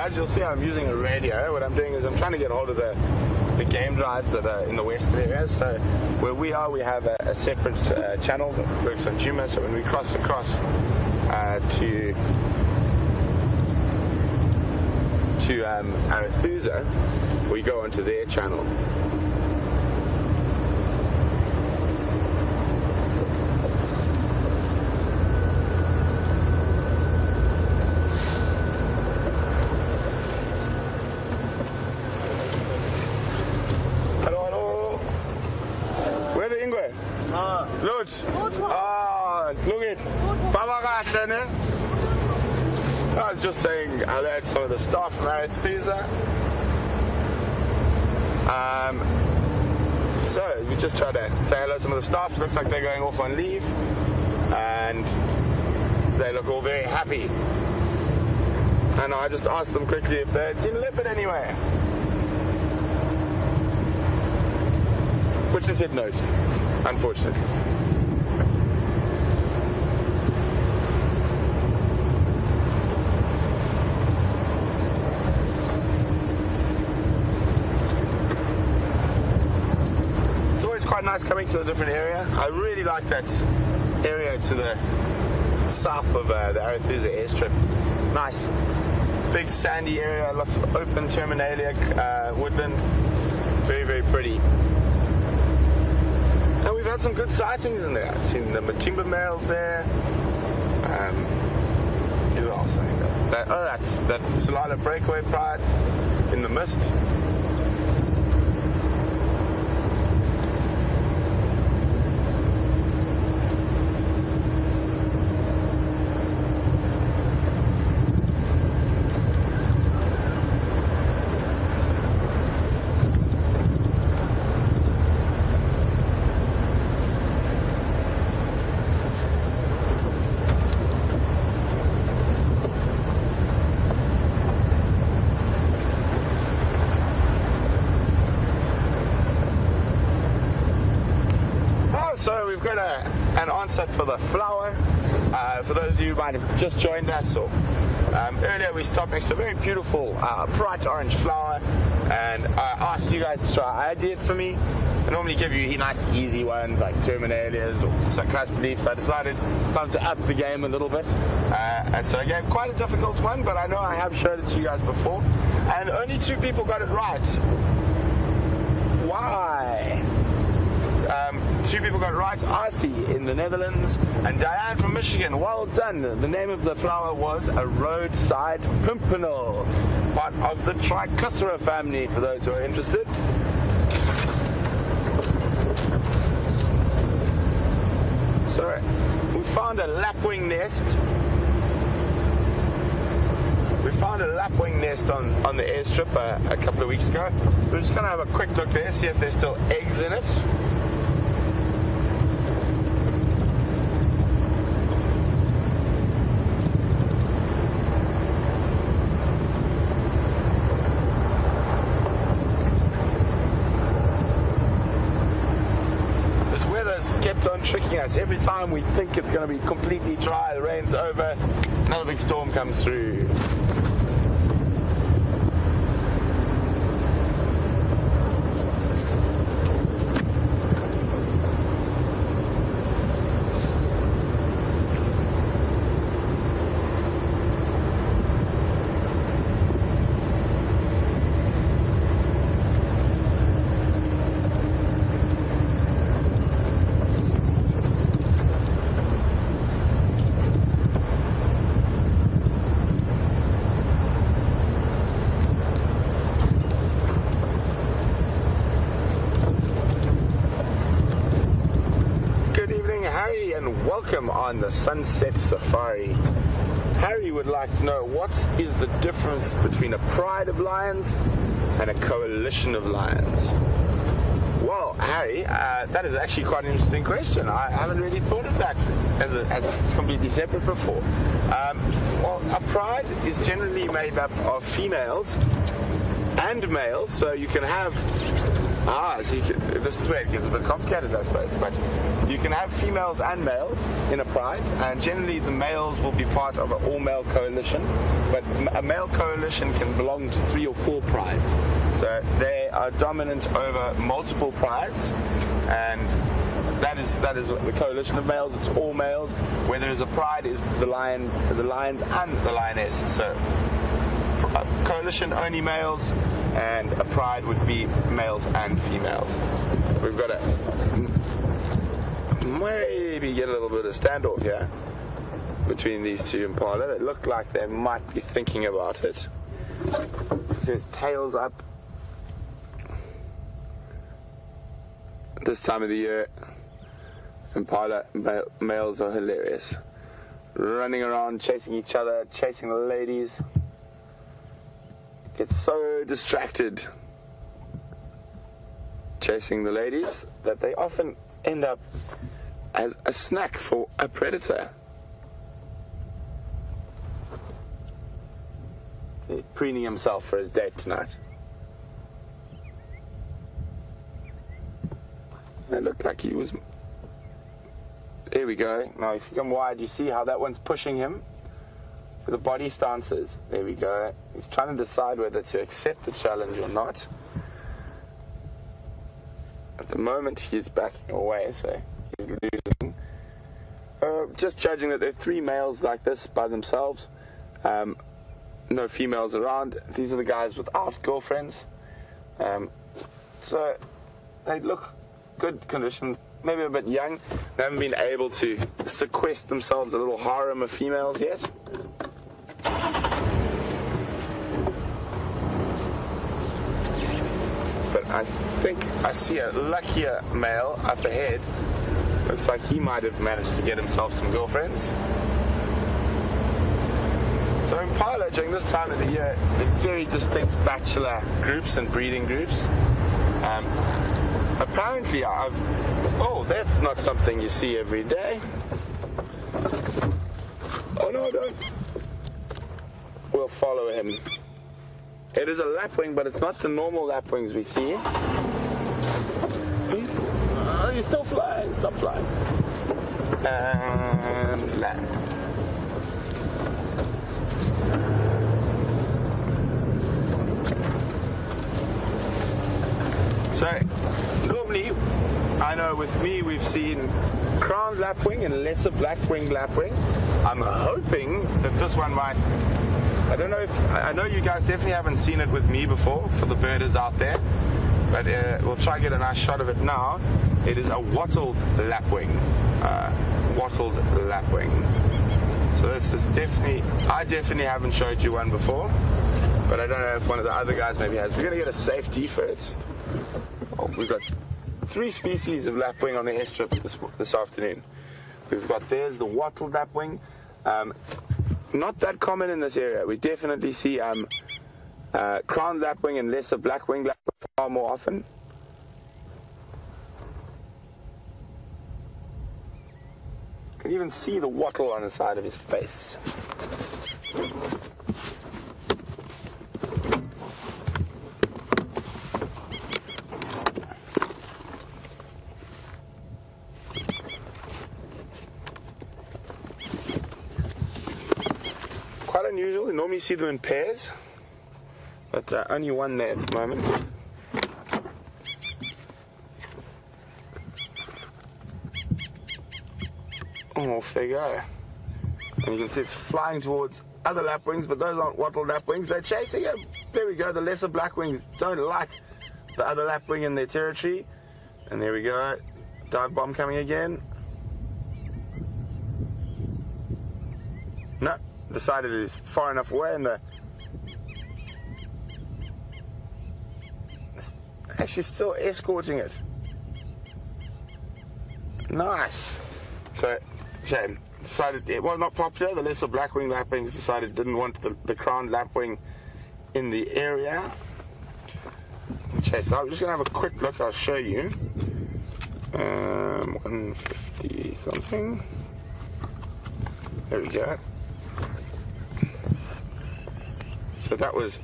As you'll see, I'm using a radio. What I'm doing is I'm trying to get hold of the game drives that are in the western areas. So where we are, we have a separate channel that works on Juma. So when we cross across to Arathusa, we go onto their channel. I was just saying hello to some of the staff from Arathusa. So we just tried to say hello to some of the staff. Looks like they're going off on leave, and they look all very happy. And I just asked them quickly if they had seen a leopard anywhere, which they said no to, unfortunately. quite nice coming to a different area. I really like that area to the south of the Arethusa airstrip. Nice, big sandy area, lots of open terminalia woodland. Very, very pretty. And we've had some good sightings in there. I've seen the Matimba males there. Who else? That's that Salala breakaway pride in the mist. So we've got an answer for the flower. For those of you who might have just joined us, or earlier we stopped next to a very beautiful bright orange flower, and I asked you guys to try ID it for me. I normally give you nice easy ones like terminalias or cluster leaves, so I decided time to up the game a little bit, and so I gave quite a difficult one, but I know I have showed it to you guys before, and only 2 people got it right. Why? 2 people got it right, Arcie in the Netherlands and Diane from Michigan. Well done. The name of the flower was a roadside pimpernel, part of the Trichuspera family, for those who are interested. So we found a lapwing nest. We found a lapwing nest on the airstrip a couple of weeks ago. We're just going to have a quick look there, see if there's still eggs in it. Kept on tricking us. Every time we think it's going to be completely dry, the rain's over, another big storm comes through. And welcome on the Sunset Safari. Harry would like to know, what is the difference between a pride of lions and a coalition of lions? Well, Harry, that is actually quite an interesting question. I haven't really thought of that as completely separate before. Well, a pride is generally made up of females and males, so you can have this is where it gets a bit complicated, I suppose, but you can have females and males in a pride, and generally the males will be part of an all-male coalition, but a male coalition can belong to 3 or 4 prides, so they are dominant over multiple prides, and that is the coalition of males. It's all males, where there is a pride is the lions and the lioness, so a coalition only males, and a pride would be males and females. We've got to maybe get a little bit of standoff here between these 2 impala. They look like they might be thinking about it. It says tails up. This time of the year, impala males are hilarious. Running around, chasing each other, chasing the ladies. Get so distracted chasing the ladies that they often end up as a snack for a predator. He's preening himself for his date tonight. It looked like he was... There we go. Now if you come wide, you see how that one's pushing him. The body stances. There we go. He's trying to decide whether to accept the challenge or not. At the moment he's backing away, so he's losing. Just judging that there are 3 males like this by themselves. No females around. These are the guys without girlfriends. So they look good condition, maybe a bit young. They haven't been able to sequester themselves a little harem of females yet. But I think I see a luckier male up ahead. Looks like he might have managed to get himself some girlfriends. So impala during this time of the year in very distinct bachelor groups and breeding groups. Apparently that's not something you see every day. Oh no, don't. We'll follow him. It is a lapwing, but it's not the normal lapwings we see. Oh, he's still flying. Stop flying. And land. So, normally, I know with me we've seen crowned lapwing and lesser black-winged lapwing. I'm hoping that this one might. I don't know if. I know you guys definitely haven't seen it with me before, for the birders out there, but we'll try to get a nice shot of it now. It is a wattled lapwing. Wattled lapwing. So this is definitely. I definitely haven't showed you one before, but I don't know if one of the other guys maybe has. We're going to get a safety first. Oh, we've got 3 species of lapwing on the airstrip this afternoon. We've got there's the wattled lapwing. Not that common in this area. We definitely see crowned lapwing and lesser black-winged lapwing far more often. You can even see the wattle on the side of his face. Quite unusual. You normally see them in pairs, but only one there at the moment. Oh, off they go. And you can see it's flying towards other lapwings, but those aren't wattled lapwings. They're chasing him. There we go. The lesser blackwings don't like the other lapwing in their territory. And there we go. Dive bomb coming again. No. Decided it is far enough away, and it's actually still escorting it. Nice. So, shame. Decided it was not popular. The lesser black-winged lapwings decided didn't want the crowned lapwing in the area. Okay, so I'm just going to have a quick look. I'll show you. 150 something. There we go. So that was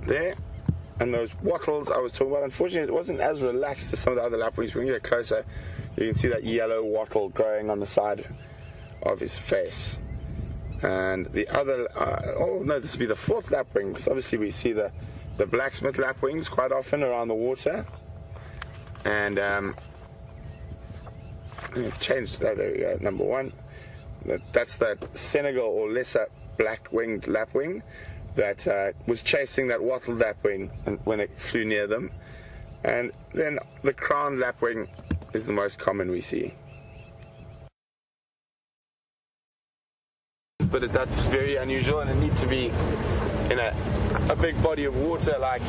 there, and those wattles I was talking about, unfortunately it wasn't as relaxed as some of the other lapwings. When you get closer, you can see that yellow wattle growing on the side of his face. And the other, this would be the 4th lapwing, because obviously we see the blacksmith lapwings quite often around the water. And changed that, there we go, number 1. That's that Senegal or lesser black-winged lapwing that was chasing that wattled lapwing when it flew near them. And then the crowned lapwing is the most common we see. But that's very unusual, and it needs to be in a big body of water like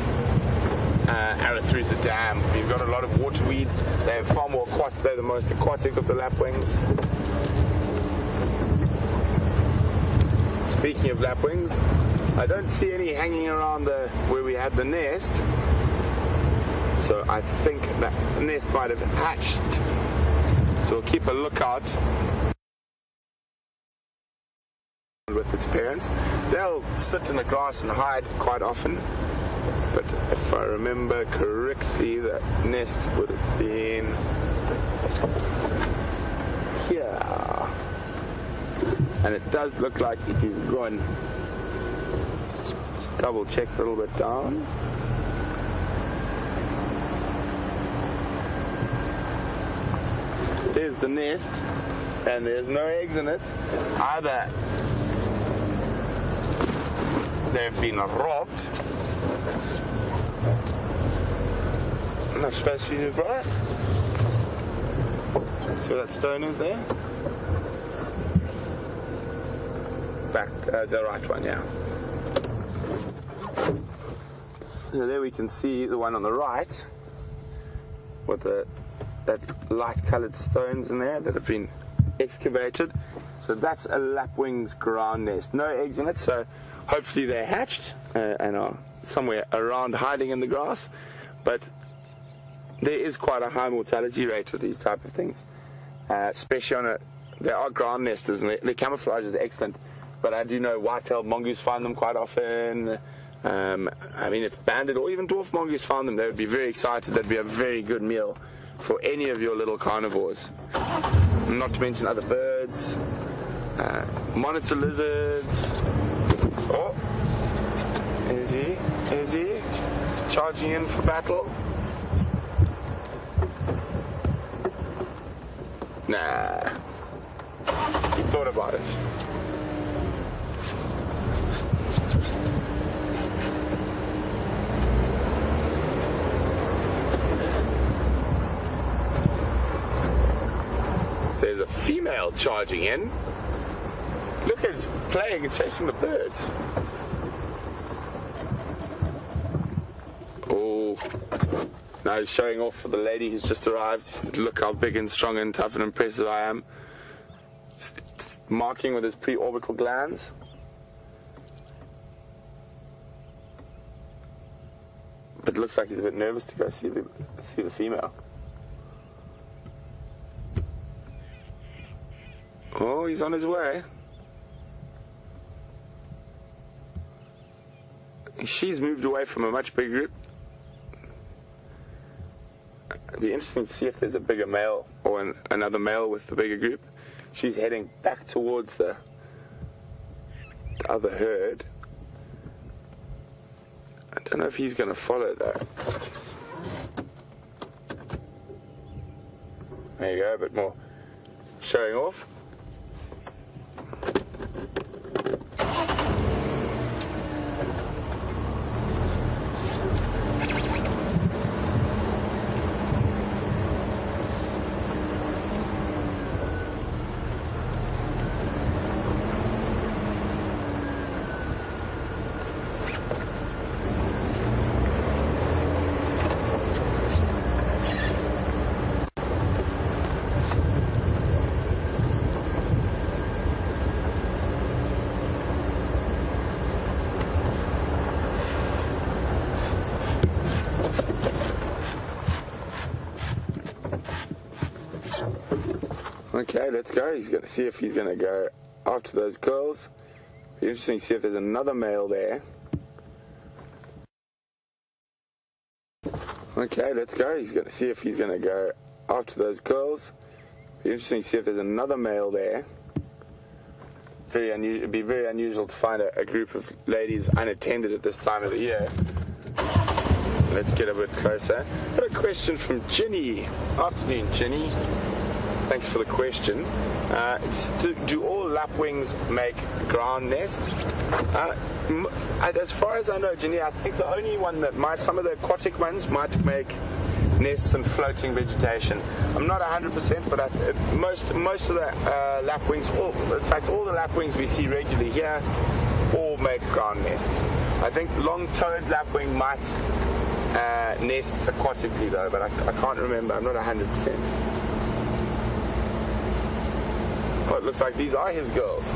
Arathusa Dam. You've got a lot of waterweed. They're far more aquatic. They're the most aquatic of the lapwings. Speaking of lapwings, I don't see any hanging around where we had the nest. So I think that the nest might have hatched. So we'll keep a lookout with its parents. They'll sit in the grass and hide quite often. But if I remember correctly, the nest would have been here. And it does look like it is gone. Just double check a little bit down. There's the nest, and there's no eggs in it. Either they've been robbed. Enough space for you, Brian. See where that stone is there? Back, the right one, yeah. So there we can see the one on the right with that light-coloured stones in there that have been excavated. So that's a lapwing's ground nest. No eggs in it, so hopefully they're hatched and are somewhere around hiding in the grass. But there is quite a high mortality rate with these type of things, especially on they are ground nesters, and their camouflage is excellent. But I do know white-tailed mongoose find them quite often. I mean, if banded or even dwarf mongoose found them, they would be very excited. That'd be a very good meal for any of your little carnivores. Not to mention other birds, monitor lizards. Oh, is he charging in for battle? Nah, he thought about it. There's a female charging in. Look, it's playing and chasing the birds. Oh, now he's showing off for the lady who's just arrived. Look how big and strong and tough and impressive I am. Marking with his pre-orbital glands. But it looks like he's a bit nervous to go see the female. Oh, he's on his way. She's moved away from a much bigger group. It'd be interesting to see if there's a bigger male or another male with the bigger group. She's heading back towards the other herd. I don't know if he's going to follow though. There you go, a bit more showing off. Okay, let's go. He's going to see if he's going to go after those girls. Be interesting to see if there's another male there. Okay, let's go. He's going to see if he's going to go after those girls. Be interesting to see if there's another male there. It'd be very unusual to find a group of ladies unattended at this time of the year. Let's get a bit closer. Got a question from Ginny. Afternoon, Ginny. Thanks for the question. Do all lapwings make ground nests? As far as I know, Ginny, I think the only one that might, some of the aquatic ones might make nests in floating vegetation. I'm not 100%, but most of the lapwings, in fact all the lapwings we see regularly here, all make ground nests. I think long-toed lapwing might nest aquatically though, but I can't remember. I'm not 100%. Oh, it looks like these are his girls.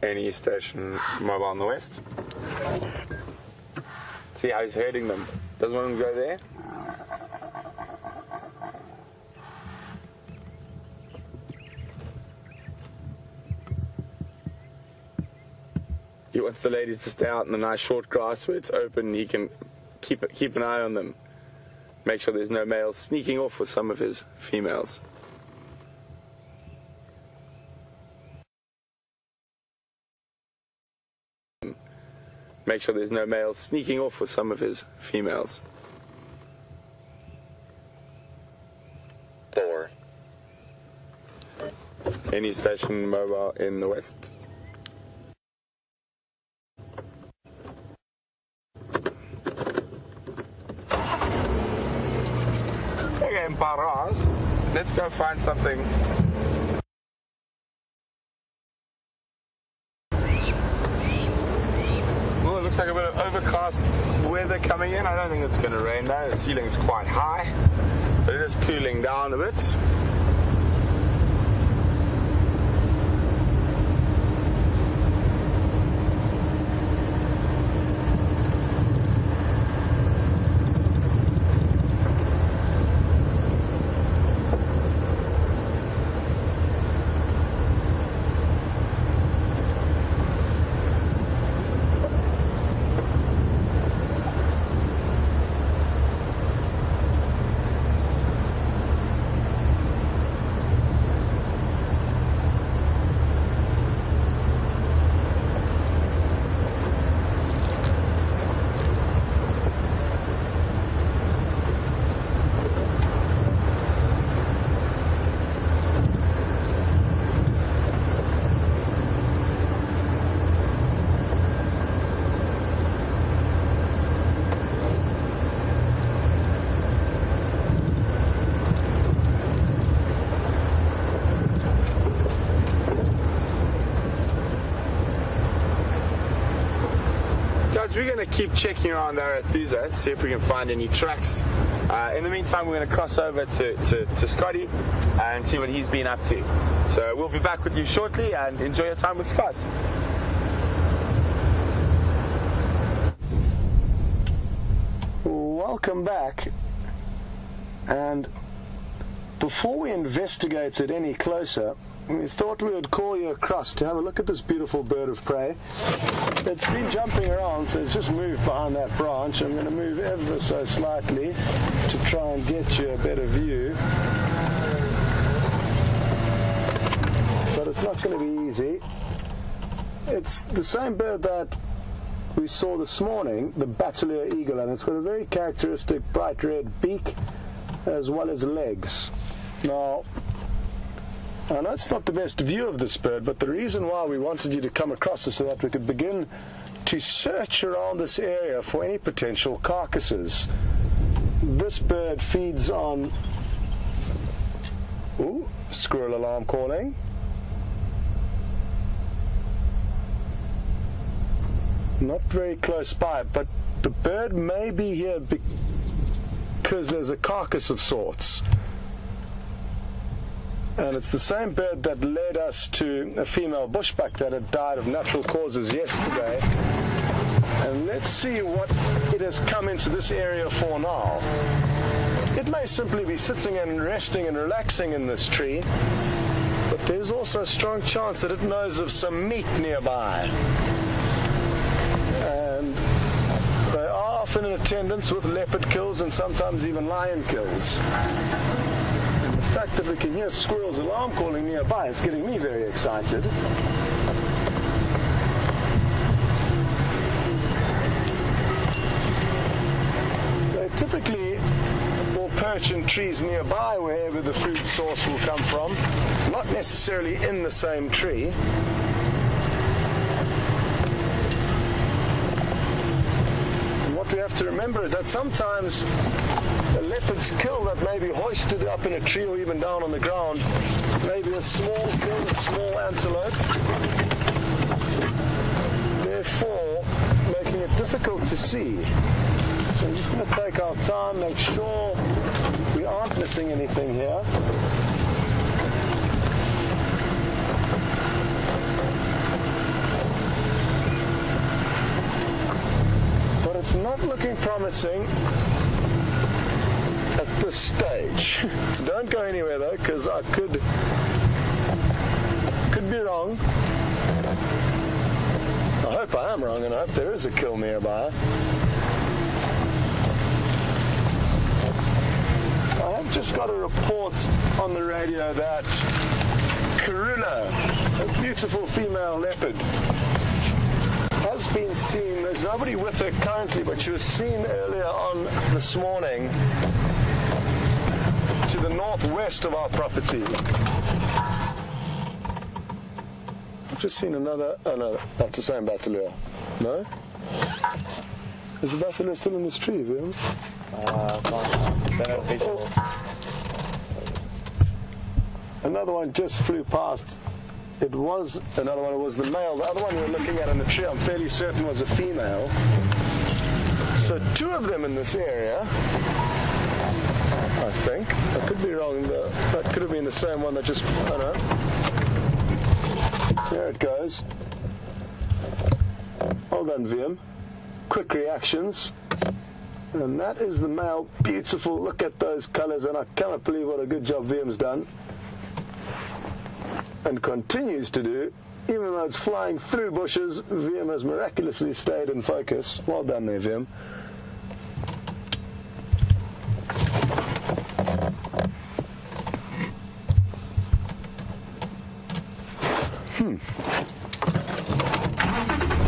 Any station mobile on the west. See how he's herding them. Doesn't want them to go there. He wants the lady to stay out in the nice short grass where it's open. He can keep an eye on them. Make sure there's no males sneaking off with some of his females. Make sure there's no males sneaking off with some of his females. Door. Any station mobile in the west. Okay, Barras. Let's go find something. Well, it looks like a bit of overcast weather coming in. I don't think it's going to rain though. The ceiling's quite high, but it is cooling down a bit. We're going to keep checking around Arathusa, see if we can find any tracks. In the meantime, we're going to cross over to Scotty and see what he's been up to. So we'll be back with you shortly, and enjoy your time with Scott. Welcome back. And before we investigate it any closer, we thought we would call you across to have a look at this beautiful bird of prey. It's been jumping around, so it's just moved behind that branch. I'm going to move ever so slightly to try and get you a better view. But it's not going to be easy. It's the same bird that we saw this morning, the Bateleur eagle, and it's got a very characteristic bright red beak as well as legs. Now, I know it's not the best view of this bird, but the reason why we wanted you to come across is so that we could begin to search around this area for any potential carcasses. This bird feeds on... Ooh, squirrel alarm calling. Not very close by, but the bird may be here because there's a carcass of sorts. And it's the same bird that led us to a female bushbuck that had died of natural causes yesterday. And let's see what it has come into this area for now. It may simply be sitting and resting and relaxing in this tree, but there's also a strong chance that it knows of some meat nearby. And they are often in attendance with leopard kills and sometimes even lion kills. The fact that we can hear squirrels alarm calling nearby is getting me very excited. They typically will perch in trees nearby wherever the food source will come from, not necessarily in the same tree. And what we have to remember is that sometimes a leopard's kill that may be hoisted up in a tree or even down on the ground, maybe a small kill, a small antelope, therefore making it difficult to see. So we're just going to take our time, make sure we aren't missing anything here. But it's not looking promising at this stage. Don't go anywhere though, because I could be wrong. I hope I am wrong, and I hope there is a kill nearby. I have just got a report on the radio that Karuna, a beautiful female leopard, has been seen. There's nobody with her currently, but she was seen earlier on this morning to the northwest of our property. I've just seen another. Oh no, that's the same Bateleur. No? Is the Bateleur still in this tree, Vim? Another one just flew past. It was another one. It was the male. The other one we were looking at in the tree, I'm fairly certain, was a female. So 2 of them in this area, I think. I could be wrong. That could have been the same one that just. I don't know. There it goes. Well done, VM. Quick reactions. And that is the male. Beautiful. Look at those colors, and I cannot believe what a good job VM's done. And continues to do. Even though it's flying through bushes, VM has miraculously stayed in focus. Well done there, VM.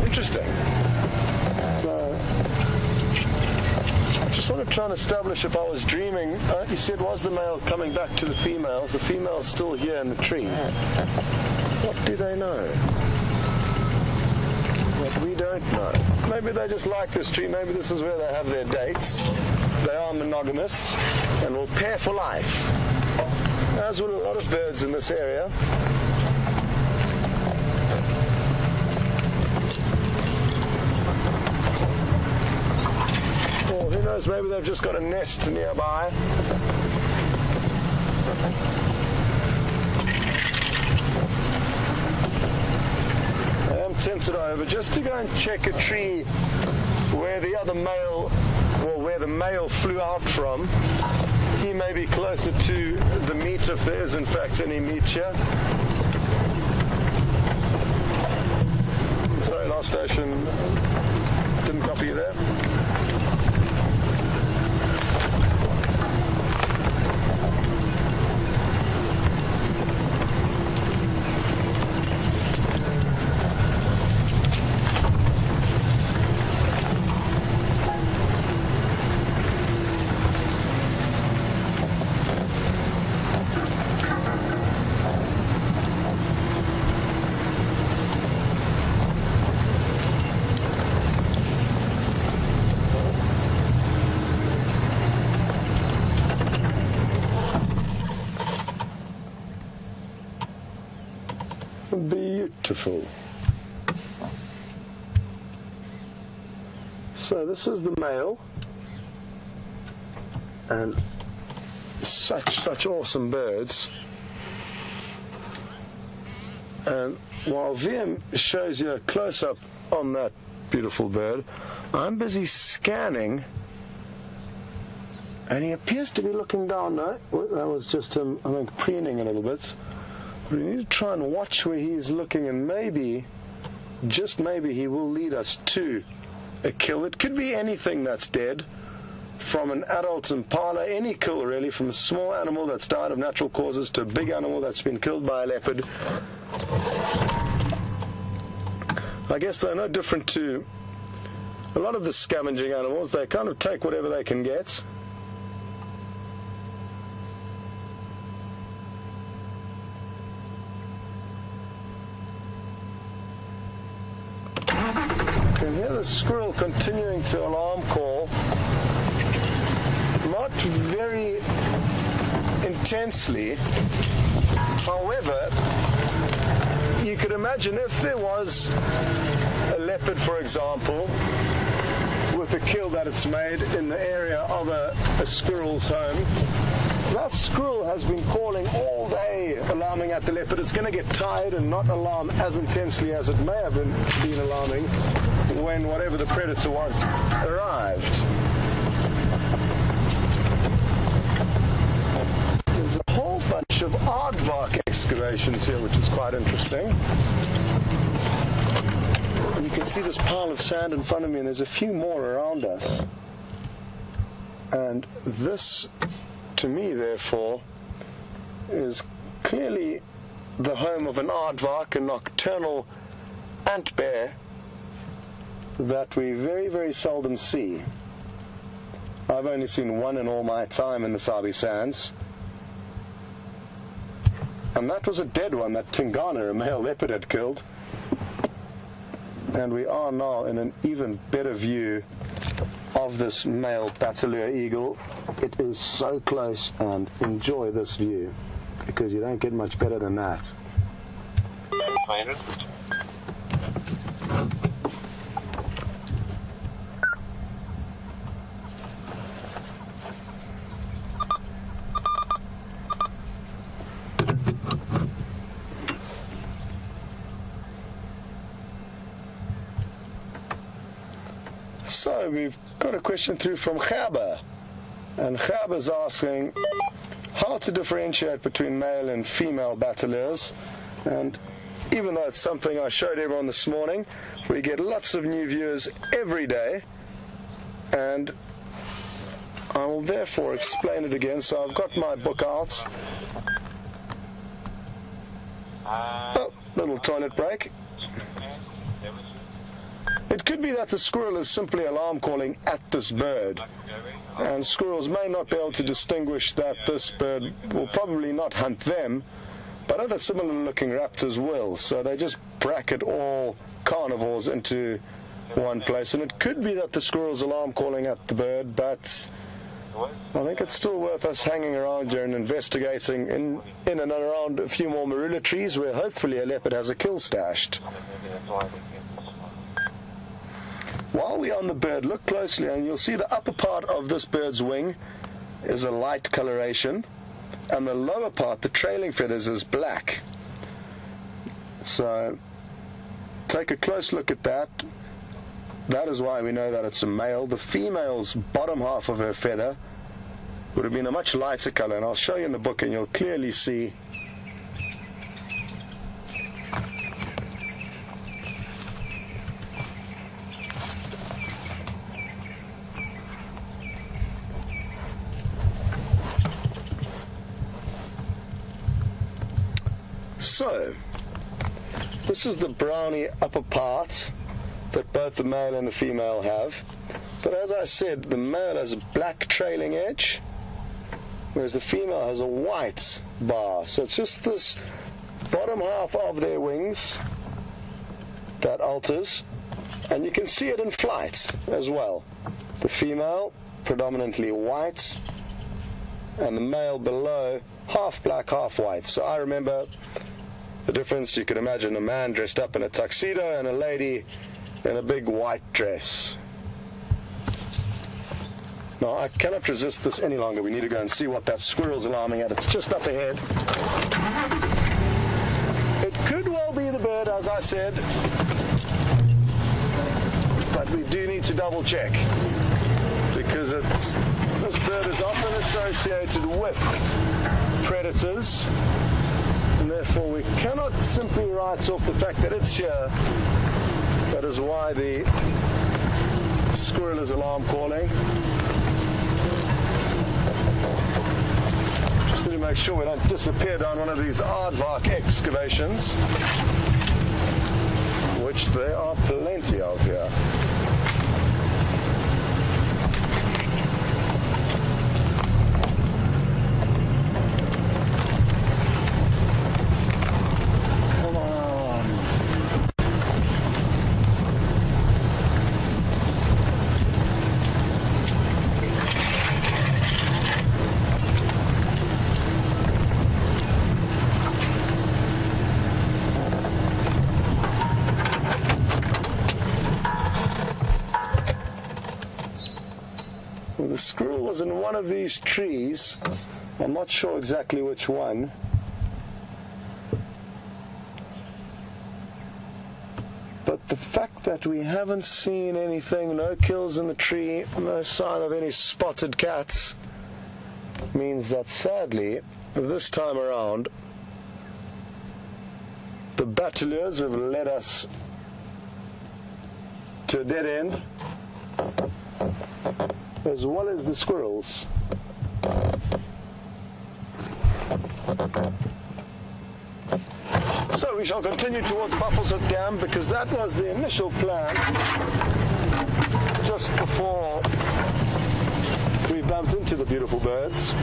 Interesting. So, I just want to try and establish if I was dreaming. You said, was the male coming back to the female? The female's still here in the tree. What do they know? What we don't know. Maybe they just like this tree. Maybe this is where they have their dates. They are monogamous and will pair for life. As will a lot of birds in this area. Or who knows, maybe they've just got a nest nearby. I am tempted over just to go and check a tree where the other male, or where the male flew out from. He may be closer to the meat, if there is in fact any meat here. Sorry, last station, didn't copy you there. Beautiful. So this is the male, and such awesome birds. And while VM shows you a close-up on that beautiful bird, I'm busy scanning, and he appears to be looking down. No, that was just him, I think, preening a little bit. We need to try and watch where he's looking, and maybe, just maybe, he will lead us to a kill. It could be anything that's dead, from an adult impala, any kill really, from a small animal that's died of natural causes to a big animal that's been killed by a leopard. I guess they're no different to a lot of the scavenging animals. They kind of take whatever they can get. You can hear the squirrel continuing to alarm call, not very intensely. However, you could imagine if there was a leopard, for example, with a kill that it's made in the area of a squirrel's home, that squirrel has been calling all day, alarming at the leopard. It's going to get tired and not alarm as intensely as it may have been alarming when whatever the predator was arrived. There's a whole bunch of aardvark excavations here, which is quite interesting. You can see this pile of sand in front of me, and there's a few more around us. And this, to me, therefore, is clearly the home of an aardvark, a nocturnal ant bear that we very, very seldom see. I've only seen one in all my time in the Sabi Sands. And that was a dead one that Tingana, a male leopard, had killed. And we are now in an even better view of this male Bateleur eagle. It is so close, and enjoy this view, because you don't get much better than that. So we've got a question through from Gerber, and Gerber's asking how to differentiate between male and female Bateleurs. And even though it's something I showed everyone this morning, we get lots of new viewers every day, and I will therefore explain it again. So I've got my book out. Oh, little toilet break. It could be that the squirrel is simply alarm calling at this bird, and squirrels may not be able to distinguish that this bird will probably not hunt them, but other similar looking raptors will, so they just bracket all carnivores into one place. And it could be that the squirrel's alarm calling at the bird, but I think it's still worth us hanging around here and investigating in and around a few more marula trees where hopefully a leopard has a kill stashed. While we're on the bird, look closely and you'll see the upper part of this bird's wing is a light coloration, and the lower part, the trailing feathers, is black. So take a close look at that. That is why we know that it's a male. The female's bottom half of her feather would have been a much lighter color, and I'll show you in the book and you'll clearly see. So, this is the browny upper part that both the male and the female have. But as I said, the male has a black trailing edge, whereas the female has a white bar. So it's just this bottom half of their wings that alters, and you can see it in flight as well. The female predominantly white, and the male below half black, half white. So I remember the difference. You can imagine a man dressed up in a tuxedo and a lady in a big white dress. Now, I cannot resist this any longer. We need to go and see what that squirrel's alarming at. It's just up ahead. It could well be the bird, as I said, but we do need to double check, because this bird is often associated with predators, and therefore we cannot simply write off the fact that it's here. That is why the squirrel is alarm calling. Just need to make sure we don't disappear down one of these aardvark excavations, which there are plenty of here. The squirrel was in one of these trees. I'm not sure exactly which one. But the fact that we haven't seen anything, no kills in the tree, no sign of any spotted cats, means that sadly, this time around, the Bateleurs have led us to a dead end, as well as the squirrels. So we shall continue towards Buffelshoek Dam, because that was the initial plan just before we bumped into the beautiful birds.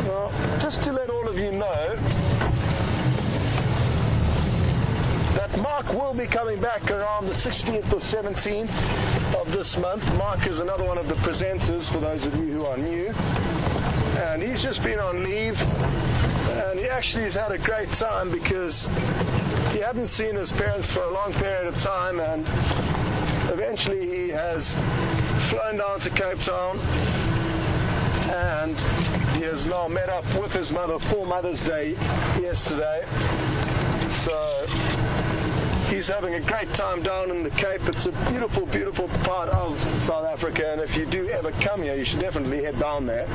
Well, just to let all of you know that Mark will be coming back around the 16th or 17th of this month. Mark is another one of the presenters, for those of you who are new. And he's just been on leave, and he actually has had a great time because he hadn't seen his parents for a long period of time, and eventually he has flown down to Cape Town, and he has now met up with his mother for Mother's Day yesterday. So he's having a great time down in the Cape. It's a beautiful, beautiful part of South Africa, and if you do ever come here, you should definitely head down there.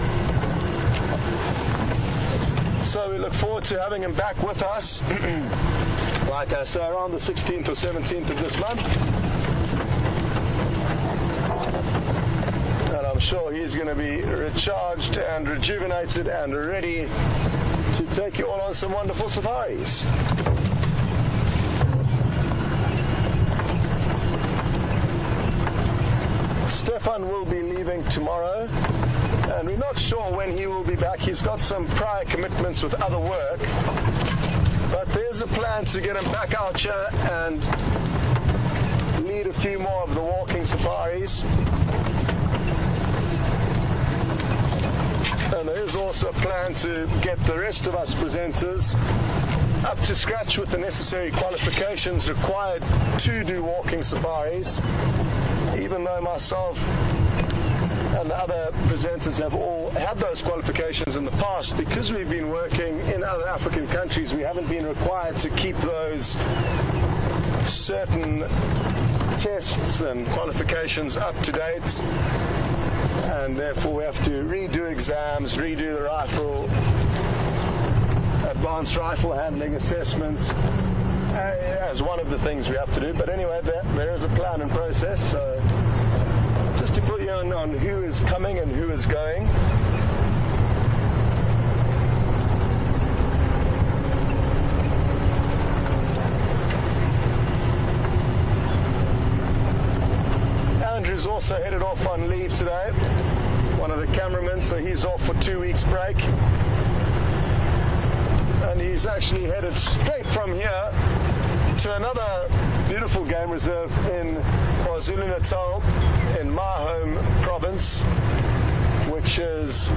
So we look forward to having him back with us, like I say, around the 16th or 17th of this month. And I'm sure he's going to be recharged and rejuvenated and ready to take you all on some wonderful safaris. Stefan will be leaving tomorrow, and we're not sure when he will be back. He's got some prior commitments with other work, but there's a plan to get him back out here and lead a few more of the walking safaris. And there's also a plan to get the rest of us presenters up to scratch with the necessary qualifications required to do walking safaris, even though myself and the other presenters have all had those qualifications in the past. Because we've been working in other African countries, we haven't been required to keep those certain tests and qualifications up to date, and therefore we have to redo exams, redo the rifle, advanced rifle handling assessments, as one of the things we have to do. But anyway, there is a plan in process. So just to put you on who is coming and who is going. Andrew's also headed off on leave today, one of the cameramen, so he's off for 2 weeks break. And he's actually headed straight from here to another beautiful game reserve in KwaZulu-Natal, in my home province, which is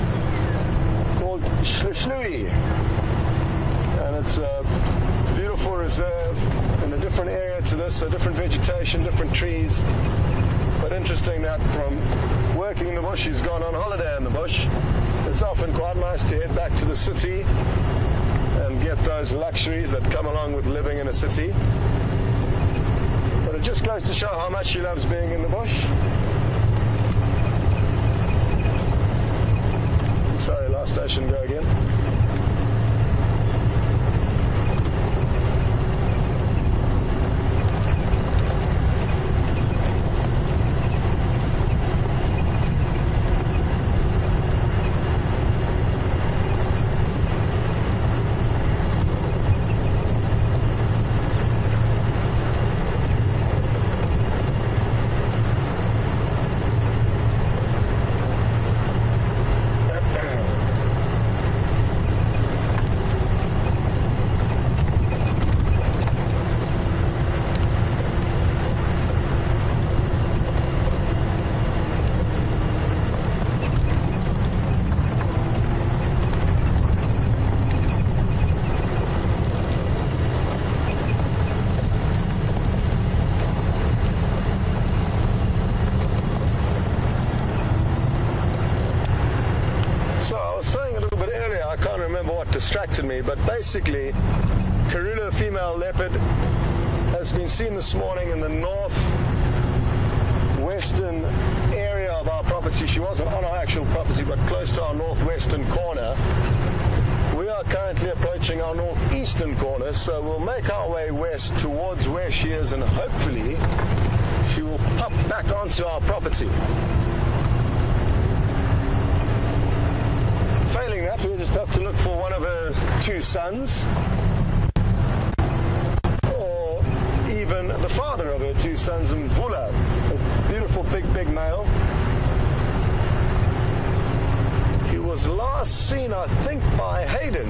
called Shlui. And it's a beautiful reserve in a different area to this, so different vegetation, different trees. But interesting that from working in the bush, he's gone on holiday in the bush. It's often quite nice to head back to the city and get those luxuries that come along with living in a city. But it just goes to show how much he loves being in the bush. Sorry, last station, go again. Distracted me, but basically Karula female leopard has been seen this morning in the northwestern area of our property. She wasn't on our actual property, but close to our northwestern corner. We are currently approaching our northeastern corner, so we'll make our way west towards where she is, and hopefully she will pop back onto our property. Failing that, we'll just have to look for one of her two sons, or even the father of her two sons, Mvula, a beautiful big male. He was last seen, I think, by Hayden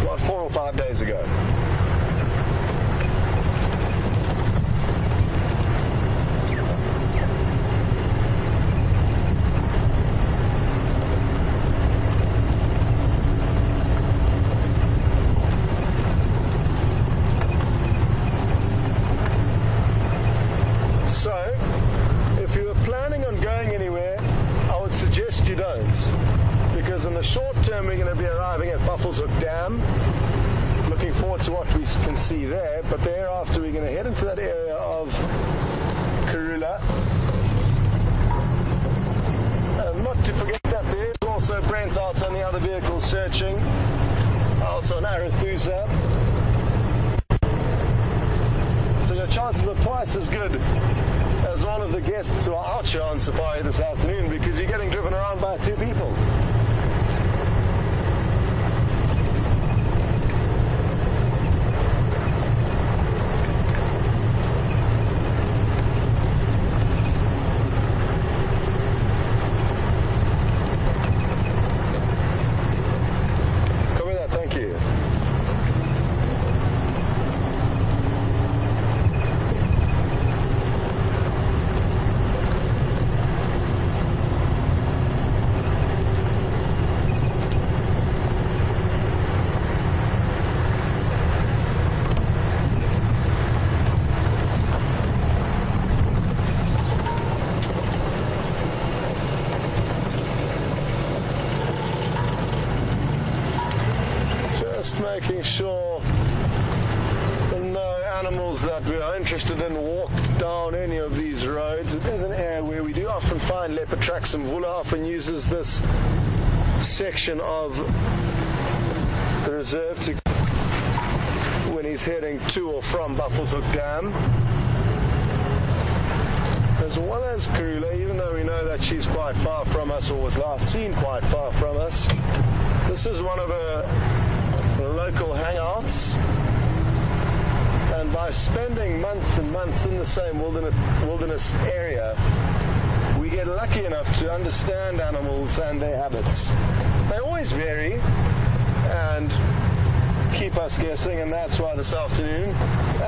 about 4 or 5 days ago. Looking forward to what we can see there, but thereafter we're going to head into that area of Karula. And not to forget that there is also Brent out on the other vehicle searching, out on Arathusa. So your chances are twice as good as all of the guests who are out here on safari this afternoon, because you're getting driven around by two people. Making sure that no animals that we are interested in walked down any of these roads. It is an area where we do often find leopard tracks, and Mvula often uses this section of the reserve when he's heading to or from Buffelshoek Dam, as well as Karula, even though we know that she's quite far from us, or was last seen quite far from us. This is one of her local hangouts, and by spending months and months in the same wilderness area, we get lucky enough to understand animals and their habits. They always vary and keep us guessing, and that's why this afternoon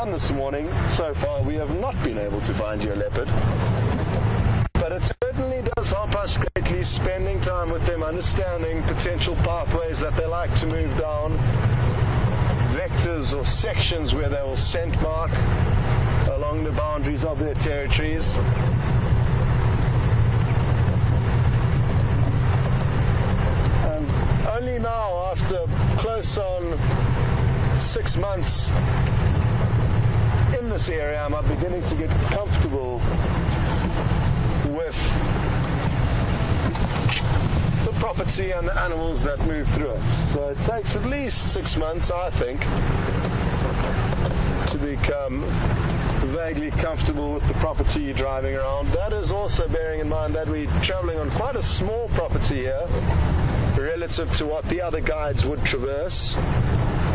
and this morning so far we have not been able to find you a leopard. But it certainly does help us greatly, spending time with them, understanding potential pathways that they like to move down, vectors or sections where they will scent mark along the boundaries of their territories. And only now, after close on 6 months in this area, am I beginning to get comfortable with the property and the animals that move through it. So it takes at least 6 months, I think, to become vaguely comfortable with the property you're driving around. That is also bearing in mind that we're traveling on quite a small property here relative to what the other guides would traverse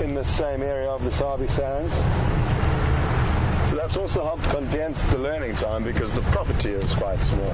in the same area of the Sabi Sands. So that's also helped condense the learning time, because the property is quite small.